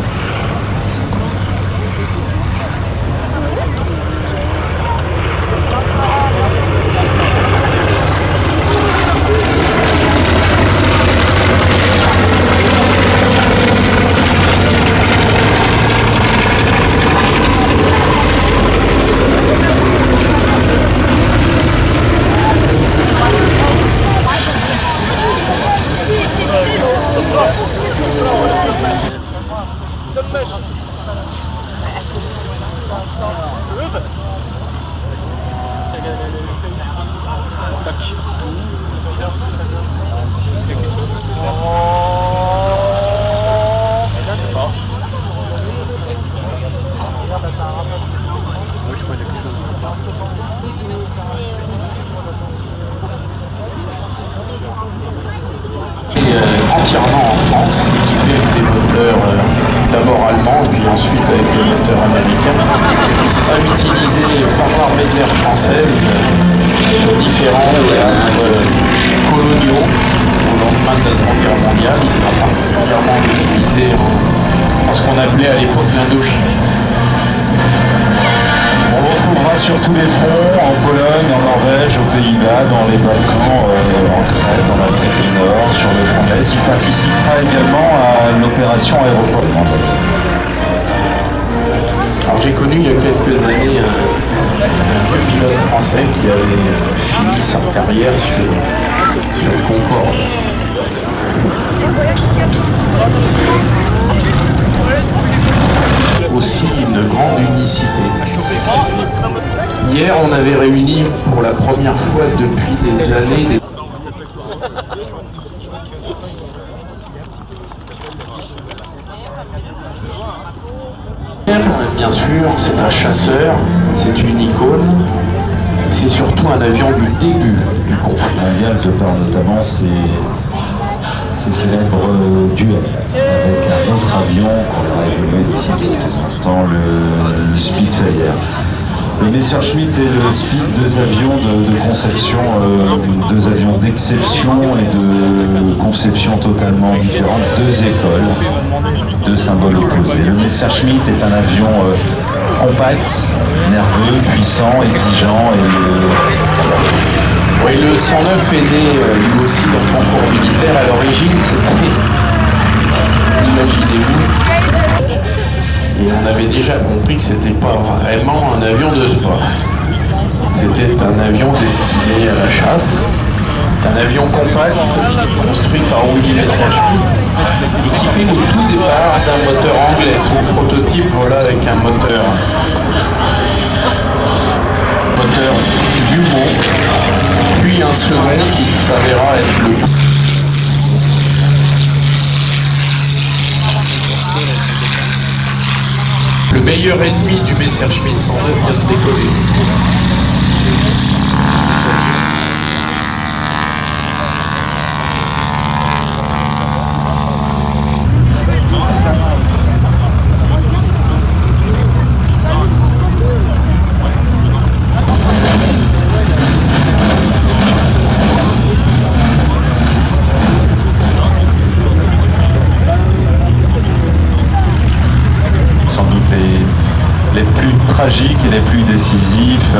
avec le moteur américain. Il sera utilisé par l'armée de l'air française sur différents théâtres coloniaux au lendemain de la Seconde Guerre mondiale. Il sera particulièrement utilisé en ce qu'on appelait à l'époque l'Indochine. On le retrouvera sur tous les fronts, en Pologne, en Norvège, aux Pays-Bas, dans les Balkans, en Crète, dans l'Afrique du Nord, sur le front de l'Est. Il participera également à l'opération Aéroport. Alors j'ai connu il y a quelques années un pilote français qui avait fini sa carrière sur le Concorde. Aussi une grande unicité. Hier, on avait réuni pour la première fois depuis des années Bien sûr, c'est un chasseur, c'est une icône, c'est surtout un avion du début du conflit. Mondial de par notamment ces célèbres duels avec un autre avion qu'on va évoluer d'ici quelques instants, le Spitfire. Le Messerschmitt et le Spit, deux avions de conception, deux avions d'exception et de conception totalement différente, deux écoles, deux symboles opposés. Le Messerschmitt est un avion compact, nerveux, puissant, exigeant Oui, le 109 est né lui aussi dans le concours militaire. À l'origine, c'était, imaginez-vous, et on avait déjà compris que c'était pas vraiment un avion de sport. C'était un avion destiné à la chasse. Un avion compact construit par Willy Messerschmitt, équipé au tout départ d'un moteur anglais. Son prototype, voilà, avec un moteur Gumo, puis un second qui s'avéra être le meilleur ennemi du Messerschmitt 109 vient de décoller. les plus tragiques et les plus décisifs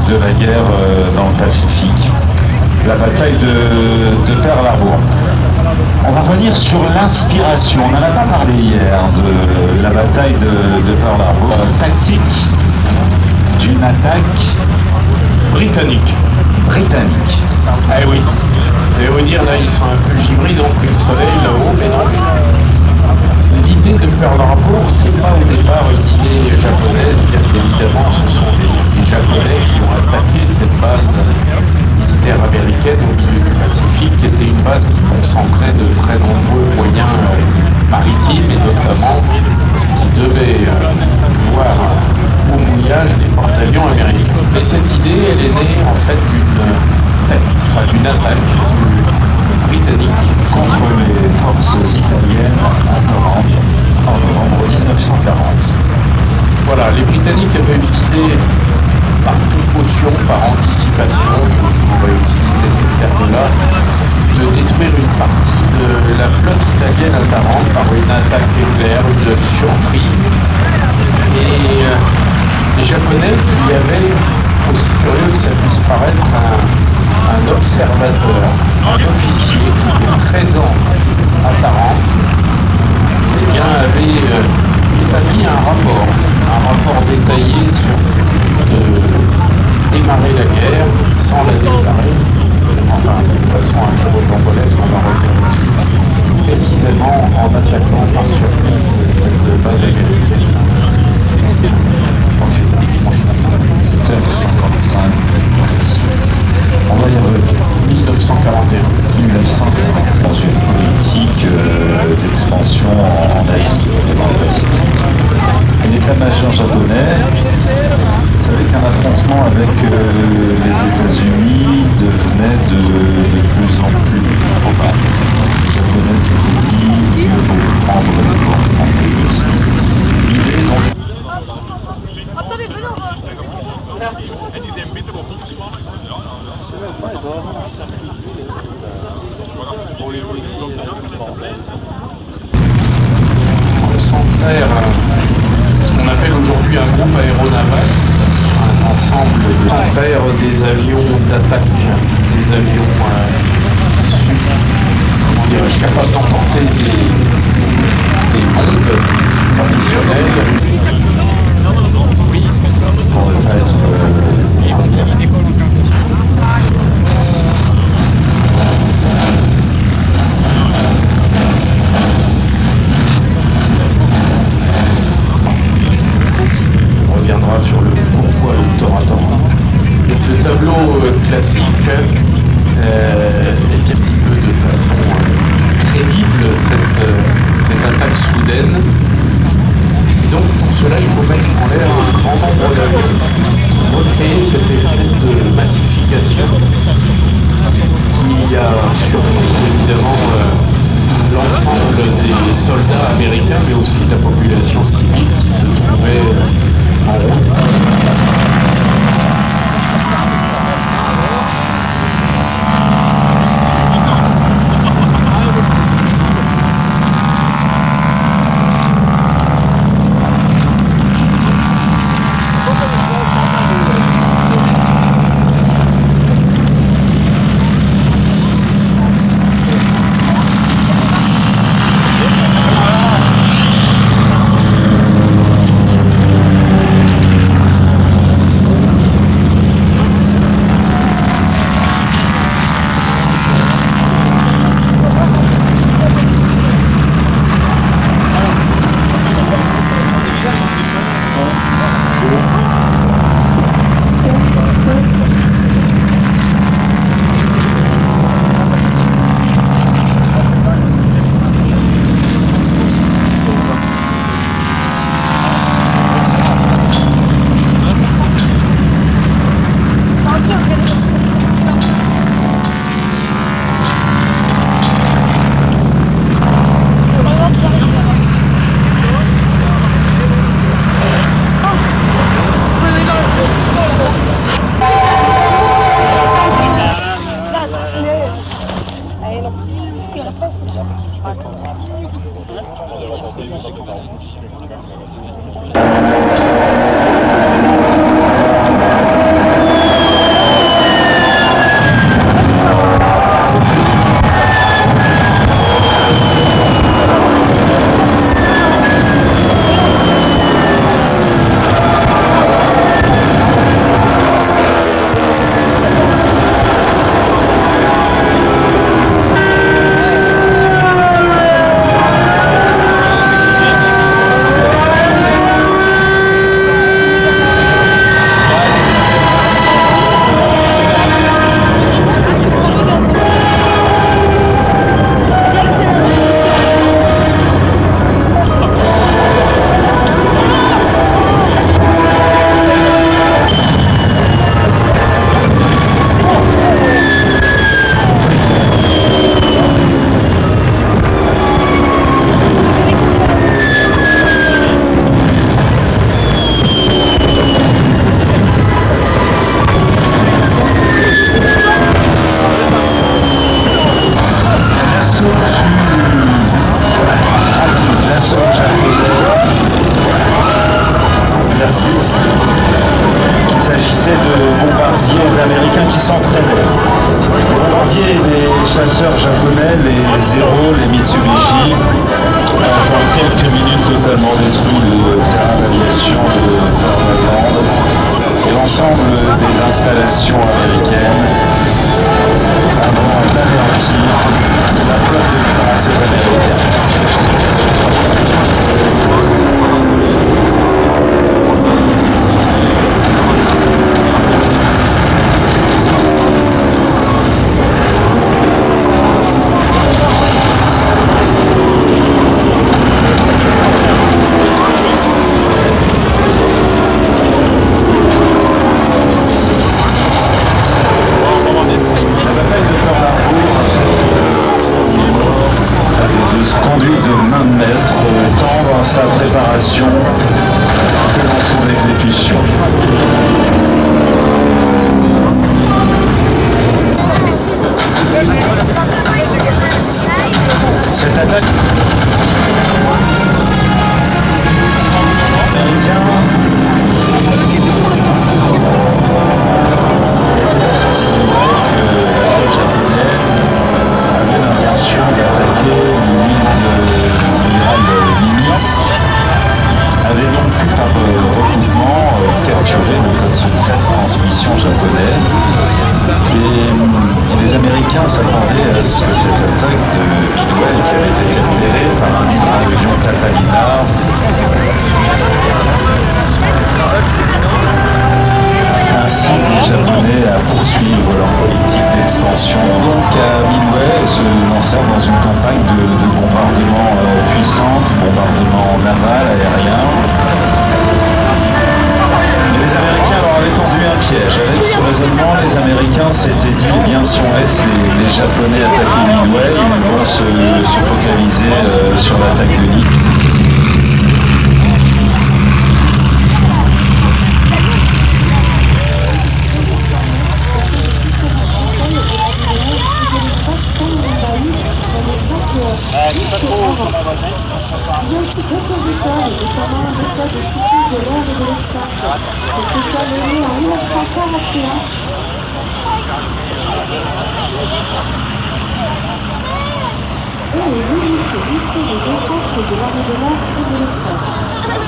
de la guerre dans le Pacifique, la bataille de Pearl Harbor. On va revenir sur l'inspiration, on n'en a pas parlé hier, de la bataille de Pearl Harbor, tactique d'une attaque britannique. Ah oui, je vais vous dire, là ils sont un peu givrés, ils ont pris le soleil là-haut, mais non. L'idée de Pearl Harbor, c'est pas au départ une idée japonaise, bien qu'évidemment ce sont les Japonais qui ont attaqué cette base militaire américaine au milieu du Pacifique, qui était une base qui concentrait de très nombreux moyens maritimes et notamment qui devait voir au mouillage des porte-avions américains. Mais cette idée, elle est née en fait d'une attaque britannique contre les forces italiennes à Toronto en novembre 1940. Voilà, les Britanniques avaient eu l'idée, par précaution, par anticipation, on va utiliser ces termes-là, de détruire une partie de la flotte italienne à Tarente par une attaque éclair, une surprise. Et les Japonais qui avaient, aussi curieux que ça puisse paraître, un observateur, un officier qui était présent à Tarente, eh bien, avait établi un rapport détaillé sur démarrer la guerre sans la déclarer, enfin de façon un peu rocambolesque, on va revenir là-dessus, précisément en attaquant par surprise cette base américaine. Donc c'était dimanche matin. 7h55 précise. On va y revenir. 1941. Dans une politique d'expansion en Asie et dans le Pacifique. L'état-major japonais, vous savez qu'un affrontement avec les États-Unis devenait de plus en plus probable. Les Japonais s'étaient dit mieux vaut prendre les portes faire ce qu'on appelle aujourd'hui un groupe aéronaval, un ensemble de faire des avions d'attaque, des avions capables d'emporter des bombes traditionnelles pour ne pas être on reviendra sur le pourquoi le Torador. Et ce tableau classique est un petit peu de façon crédible cette attaque soudaine. Et donc pour cela il faut mettre en l'air un grand nombre d'avions pour recréer cet effet de massification qui a surpris évidemment l'ensemble des soldats américains mais aussi de la population civile qui se trouvait en route. chasseurs japonais, les Zero, les Mitsubishi, pendant quelques minutes totalement détruit le terrain d'aviation de Farmland et l'ensemble des installations américaines avant d'anéantir la flotte de cuirassés américains. Conduite de main de maître, tant dans sa préparation que dans son exécution. Cette attaque avait donc pu par recoupement capturer le code secret de transmission japonais. Et les Américains s'attendaient à ce que cette attaque de Midway, qui avait été repérée par un hydravion Catalina, incite les Japonais à poursuivre leur politique d'extension. Donc à Midway se lancèrent dans une campagne de bombardement puissante, bombardement naval, aérien. Les Américains leur avaient tendu un piège. Avec ce raisonnement, les Américains s'étaient dit, eh bien, si on laisse les Japonais attaquer Midway, ils vont se focaliser sur l'attaque de Nice. Il y a aussi d'autres écoles, notamment l'école de cyclisme de l'air et de l'espace. Cette école est née en 1941. Et les uniques lycées de défense de l'armée de l'air et de l'espace.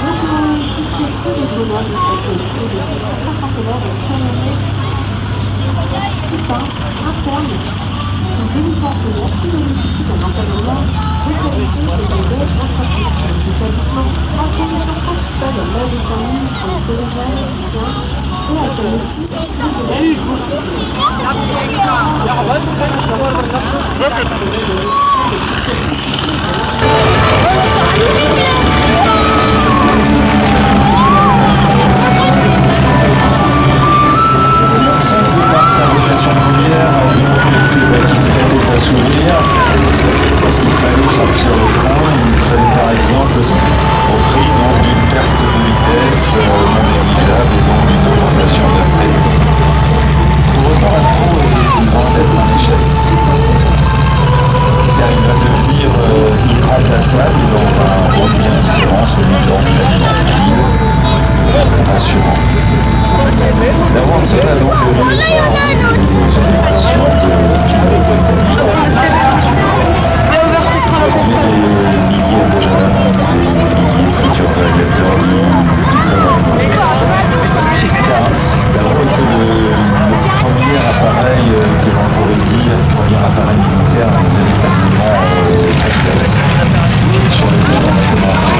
Donc on a situé tous les élèves de cette école de 150 élèves surnommés Pupin, interne. Sont venus pensionnaires qui bénéficient d'un encadrement de qualité et de belles infrastructures. L'établissement a pour mission principale l'aide aux familles pour les collégiens et lycéens et accueille aussi les élèves par sa vocation première a donc été baptisé à sourire parce qu'il fallait sortir le train, il fallait par exemple au prix d'une perte de vitesse non négligeable et donc d'une augmentation de trait. Pour autant, l'info est loin d'être un échec, car il va devenir irremplaçable dans un rôle bien différent, celui d'organisateur rassurant. L'aventure a donc lieu sans les générations de pilotes britanniques. Des milliers de jeunes, des futurs gladiateurs la route le premier appareil que l'on pourrait dire, le premier appareil militaire véritablement complexe sur lequel on a commencé.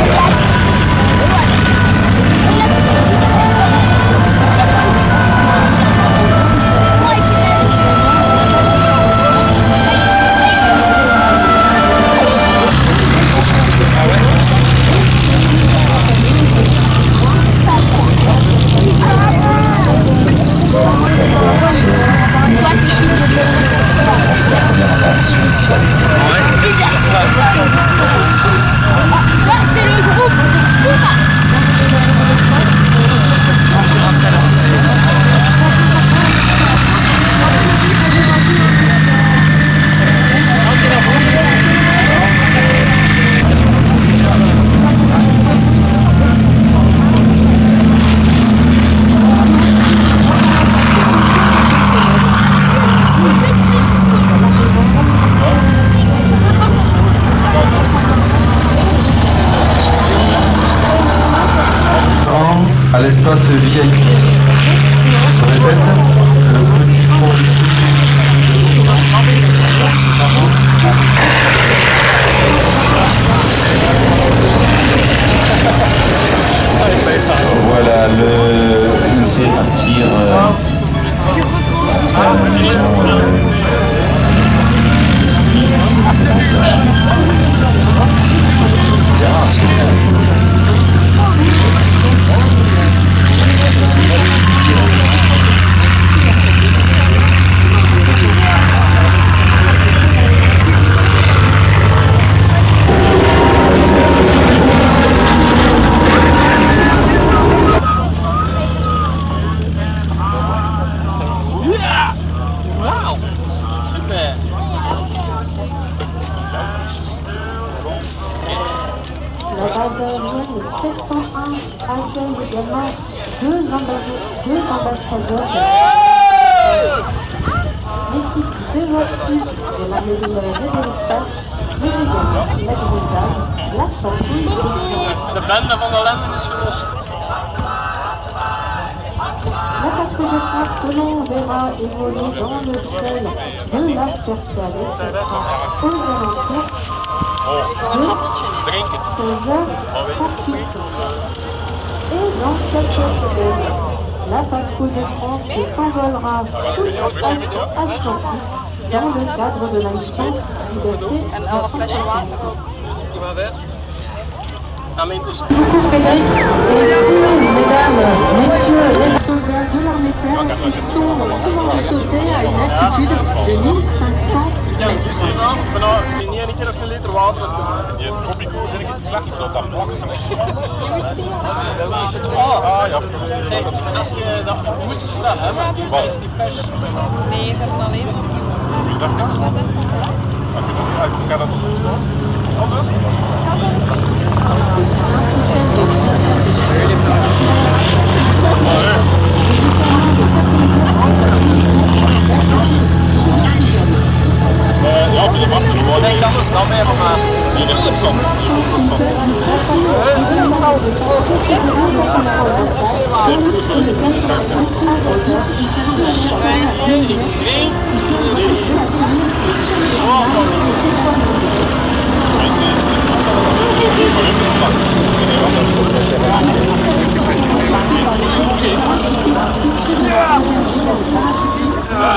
À l'espace VIP. Je répète, le petit voilà, le c'est partir à la maison La base aérienne 701 accueille également deux ambassadeurs. L'équipe 2 de l'armée de l'air et de l'espace, mais également l'admirable La patrouille De bende van de lenden is gelost. La patrouille de France que l'on verra évoluer dans le ciel de la Turquie aux alentours de 16h38. Et dans quelques secondes, la patrouille de France s'envolera sous l'océan Atlantique dans le cadre de la mission Liberté de Merci beaucoup Frédéric. Et si, mesdames, messieurs, les soldats de l'armée terre, ils sont dotés à une altitude de 1500 mètres. Gisteravond bijna in één keer op een liter water is gedaan. Die tropico vind ik het slecht, dat dat vlak van is. Ja. En als je dat moest hebben, dan is die fresh. Nee, ze hebben alleen nog gefused. Hoe zeg dat? Ik ga dat op. Ja, dat mag niet. Nee, dat is dan weer maar. Hier is het zand.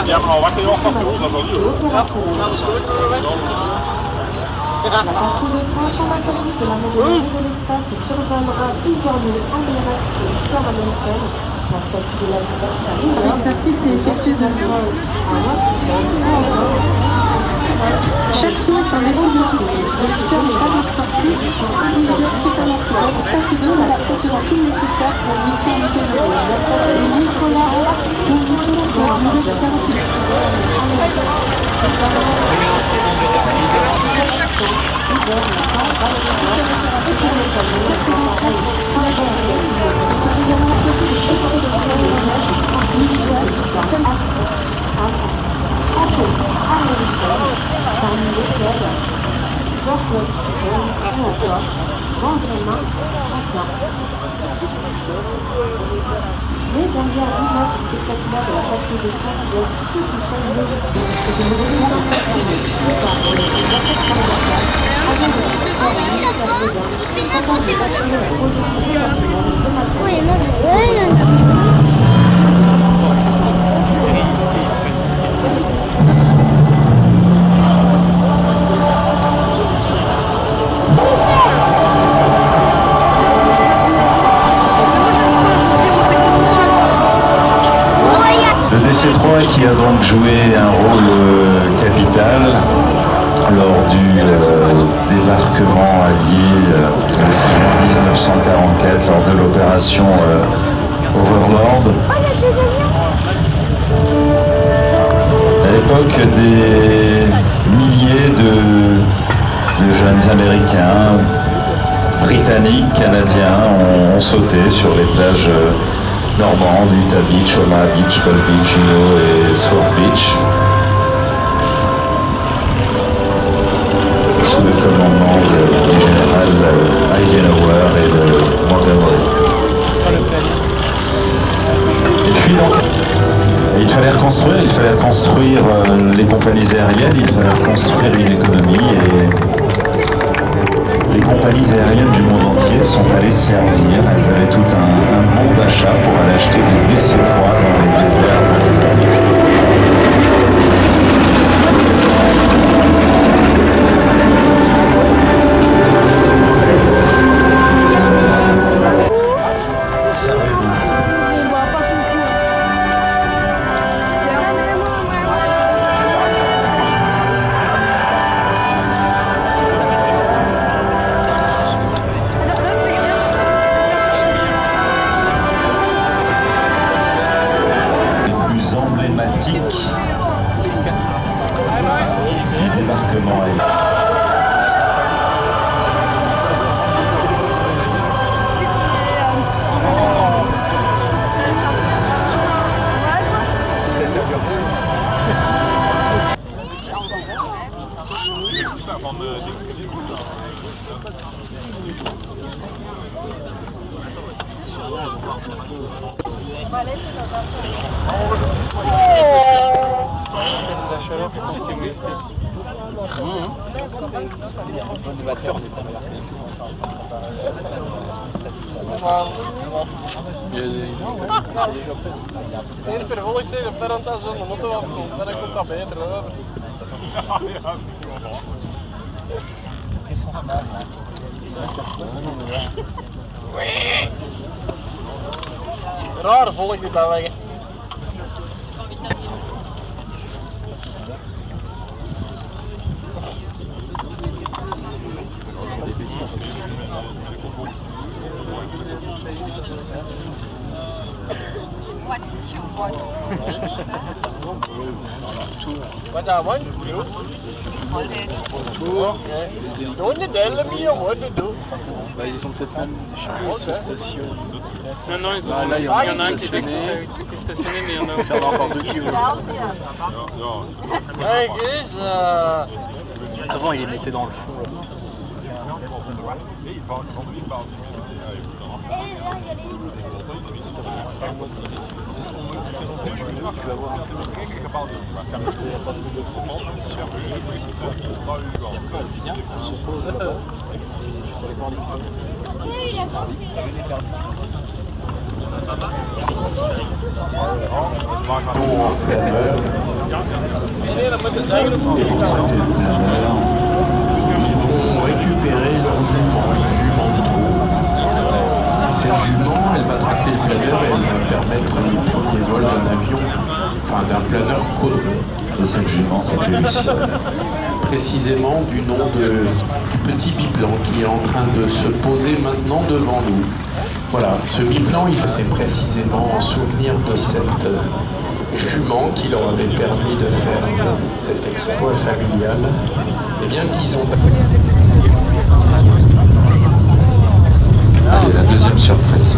Ja, maar wacht je ook nog goed, dat is al niet hoor. Ja, dat is goed. La patrouille de France, ambassadrice de la modernité de l'espace, survolera plusieurs lieux emblématiques de l'histoire américaine. La statue de la liberté. L'exercice est effectué de chaque saut est un effort de vie. Le shooter n'est pas un sportif, individuel fait un emploi. Obstacle 2, la procédure tout nécessaire pour une mission météorologique. Les Nicolas pour une mission de durée de parmi lesquels George Washington ou encore Benjamin Franklin. Mais derrière l'image spectaculaire de la patrouille de France, il y a aussi toute une chaîne logistique et de réglementation de par les affaires commerciales, agents de transport et ministère de l'État, afin de assurer la production de Le DC-3 qui a donc joué un rôle capital lors du débarquement allié le 6 juin 1944 lors de l'opération Overlord. À l'époque, des milliers de jeunes Américains, Britanniques, Canadiens ont sauté sur les plages normandes, Utah Beach, Omaha Beach, Gold Beach, Juno et Sword Beach, sous le commandement du général Eisenhower et de Montgomery. Et puis donc, il fallait reconstruire les compagnies aériennes, il fallait reconstruire une économie et les compagnies aériennes du monde entier sont allées servir. Elles avaient tout un bon d'achat pour aller acheter des DC-3 dans les déserts. Het ene vervolg zeg op verder als een motto afkomt, dan komt dat beter over. Ja, dat is misschien wel waar. Raar volk dit daar leggen. Wat daar man? On est d'elle, mais on va de dos. Ils ont peut-être même se stationner. Non, non, ils ont Là, il y en a un qui est stationné, mais il y en a Il y en a encore 2 kilos. Ouais, Chris, Avant, il les mettait dans le fond. Tu vas voir. Vont récupérer leur jument, une jument de trop. Cette jument, elle va tracter le planeur et elle va permettre les premiers vols d'un avion, enfin d'un planeur caudron. Et cette jument s'appelle Luciole. Précisément du nom du petit biplan qui est en train de se poser maintenant devant nous. Voilà, ce biplan, c'est précisément en souvenir de cette jument qui leur avait permis de faire cet exploit familial. Et bien qu'ils ont... Allez, la deuxième surprise.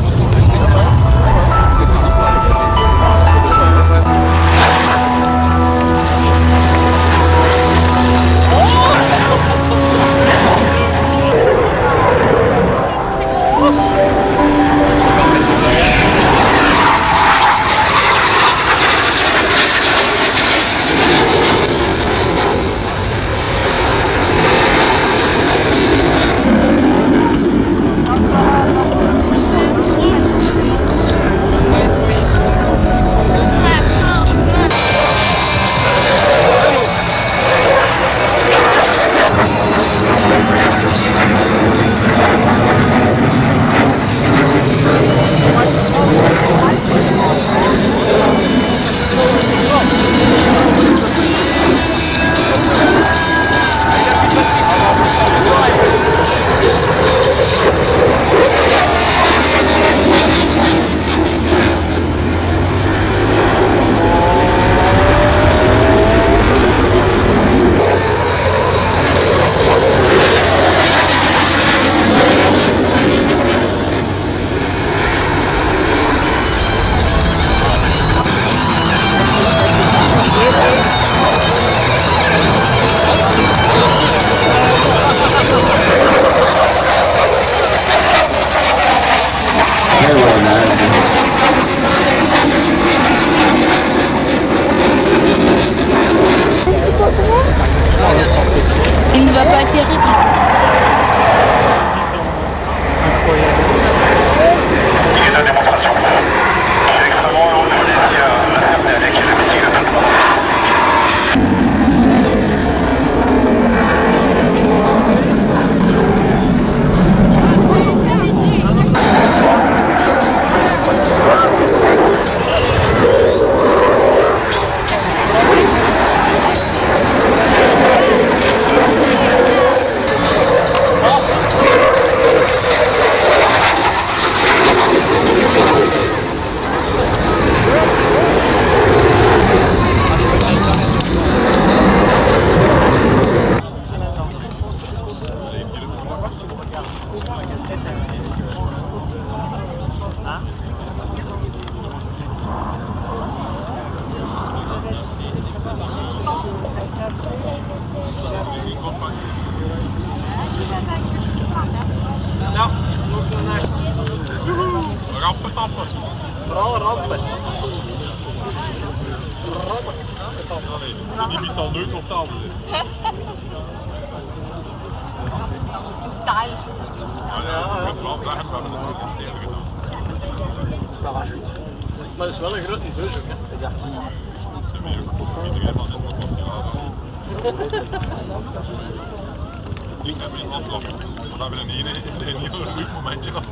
Die is al nooit hetzelfde. In style. Ja, je kunt wel zeggen, we hebben het nog steeds gedaan. Parachute. Maar het is wel een grote neus ook, hè? Ja. Ik heb een afslag. We hebben een heel leuk momentje gehad.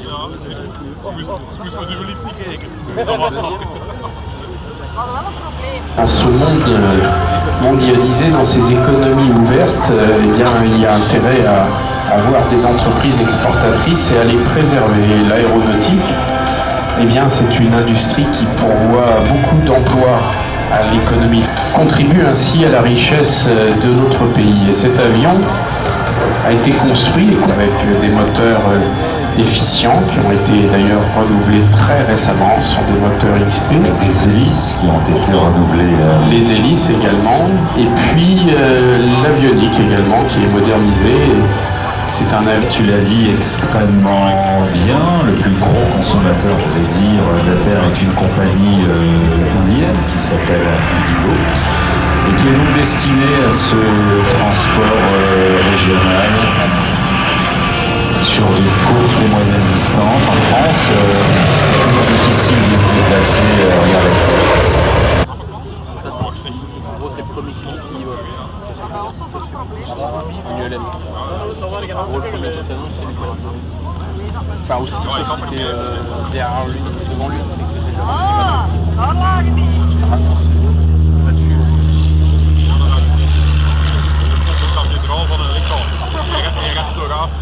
Ja, moest maar alsjeblieft niet kijken. Dat was het. Dans ce monde mondialisé, dans ces économies ouvertes, eh bien, il y a intérêt à avoir des entreprises exportatrices et à les préserver. L'aéronautique, eh bien, c'est une industrie qui pourvoit beaucoup d'emplois à l'économie, contribue ainsi à la richesse de notre pays. Et cet avion a été construit avec des moteurs efficients qui ont été d'ailleurs renouvelés très récemment, ce sont des moteurs XP. Avec des hélices qui ont été renouvelées. Les hélices également, et puis l'avionique également qui est modernisée. C'est un avion. Tu l'as dit extrêmement bien, le plus gros consommateur, je vais dire, de la Terre est une compagnie indienne qui s'appelle Indigo et qui est donc destinée à ce transport régional sur des courtes et moyennes distances. En France, c'est difficile de se déplacer, regardez. En gros, c'est le premier qui c'est sûr. Mieux l'aime. En gros, le premier qui s'annonce, c'est lui. Enfin, aussi, sauf si c'était derrière lui, devant lui. Ah, daar lagen die. Là-dessus. De kathedraal van een lichaam. Een restauratie.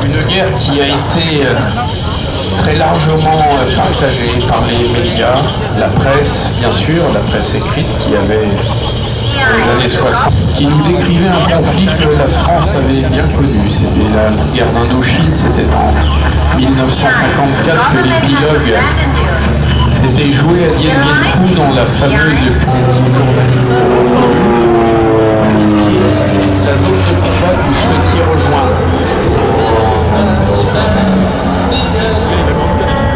Une guerre qui a été très largement partagée par les médias, la presse bien sûr, la presse écrite qui avait dans les années 60, qui nous décrivait un conflit que la France avait bien connu. C'était la guerre d'Indochine, c'était en 1954 que l'épilogue s'était joué à Dien Bien Phu dans la fameuse journaliste. La zone de combat que vous souhaitiez rejoindre.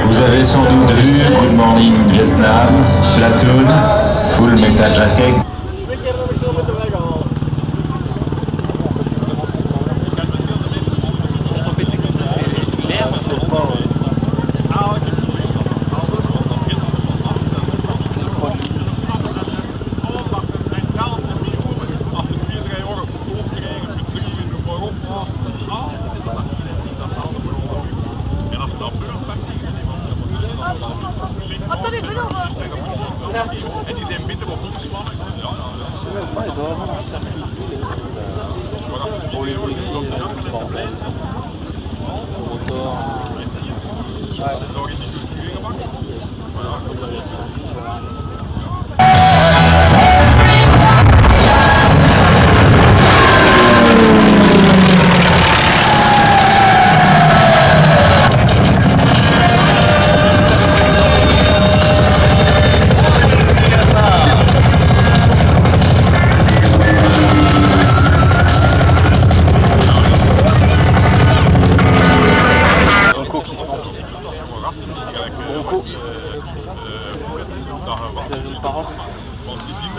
Vous avez sans doute vu Good Morning Vietnam, Platoon, Full Metal Jacket. En die zijn beter op ontspannen. Pour les policiers,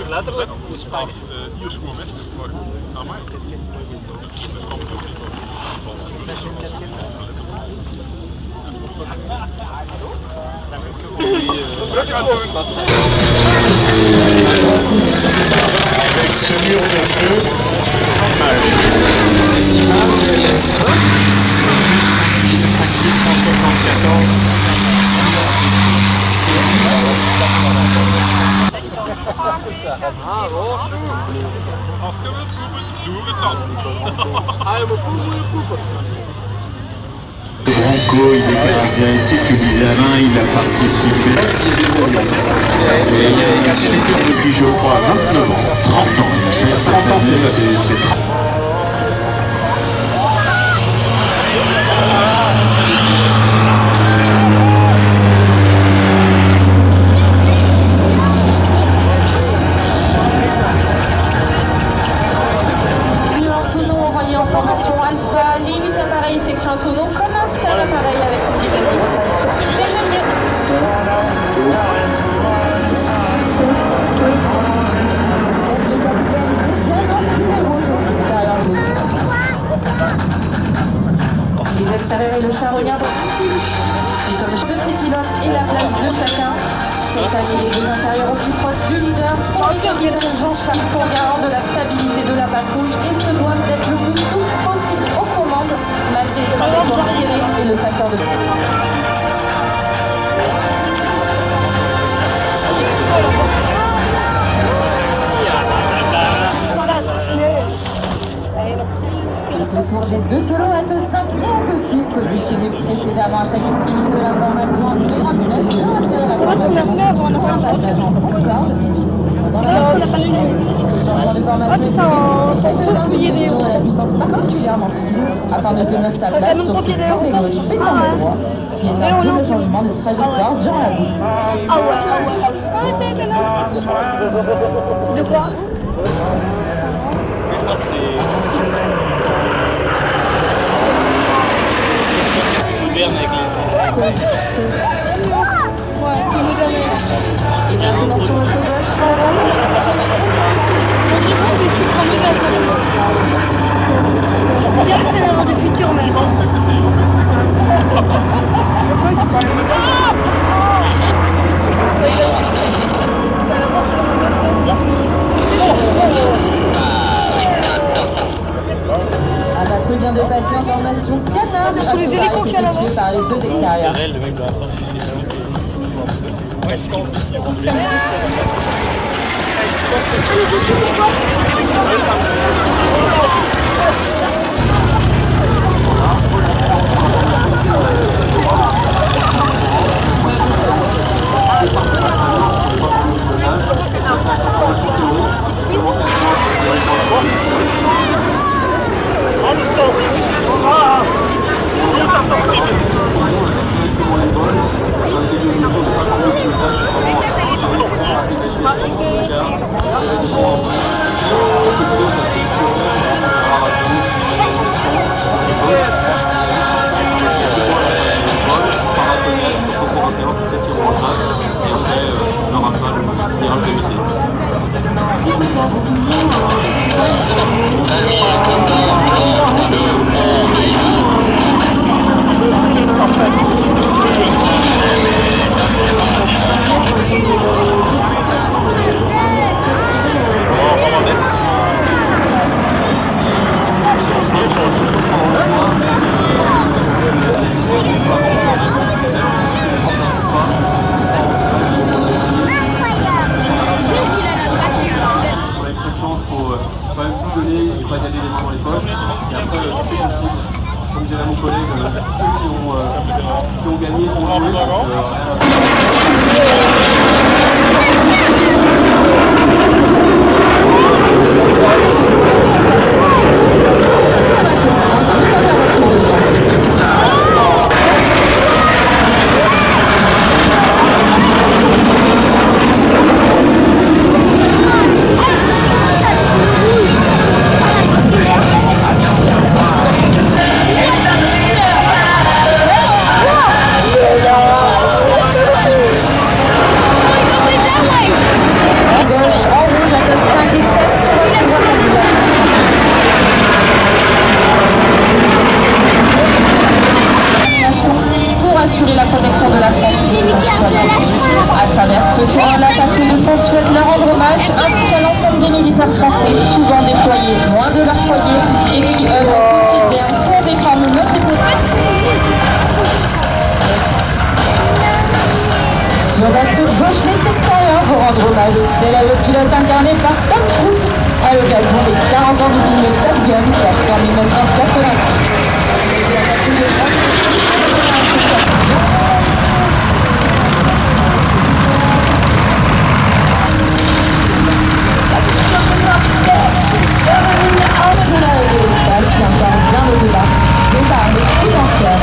Letterlijk, dus als hier is gewoon mist, maar aan mij. Avec ce mur de feu, Ah, roos. Als je wilt poepen, doe het dan. Hij moet poepen. Branco, il est caractéristique que Bizarrin, il a participé. Et il a super depuis, je crois, 29 ans, 30 ans. 30 ans, c'est 30. En formation alpha, les 8 appareils effectuent un tonneau comme un seul appareil avec une vitesse de rotation déterminée. Le capitaine Géziane dans le numéro G extérieur 12. Les extérieurs et le charognard. Et comme je peux ces pilotes et la place de chacun, cette année les deux intérieurs au plus proche du leader sont les capitaines. Ils sont garants de la stabilité de la patrouille et se doivent d'être le plus souple possible aux commandes malgré les trajectoires serrées et le facteur de poids. C'est au tour des deux solos Atos 5 et Atos 6 positionnés précédemment à chaque extrémité de la formation. Un dérablage de l'intérieur. C'est vrai qu'on a fait avant un passage en concorde. Ah, c'est ça, un pompier d'aéroport. La puissance particulièrement fine afin de tenir sa place sur ce temps d'évolution pétard droit qui est un double changement de trajectoire durant la bouche. Ah ouais. Ah, c'est que là. De quoi? Je pense que c'est moderne avec les Ouais, moderne. Sur le côté gauche. On dirait que tu prends le gars quand on dit ça. On dirait que c'est un erreur de futur, mais bon. C'est vrai que tu parles. La patrouille vient de passer en formation canard grâce au travail effectué par les deux extérieurs. le mec doit attendre pour rendre hommage au célèbre pilote incarné par Tom Cruise à l'occasion des 40 ans du film Top Gun sorti en 1986. De l'espace qui encore bien au-delà des armées tout entières.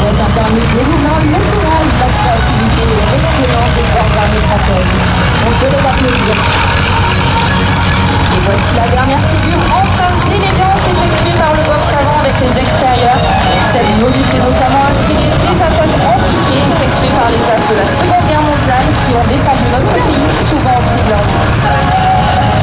Les internes déroulant le courage, la créativité et l'excellence des forces armées françaises. On peut les applaudir. Et voici la dernière figure empreinte d'élégance effectuée par le boxe avant avec les extérieurs. Cette volute est notamment inspirée des attaques impliquées effectuées par les as de la Seconde Guerre mondiale qui ont défendu notre pays, souvent au prix de leur vie.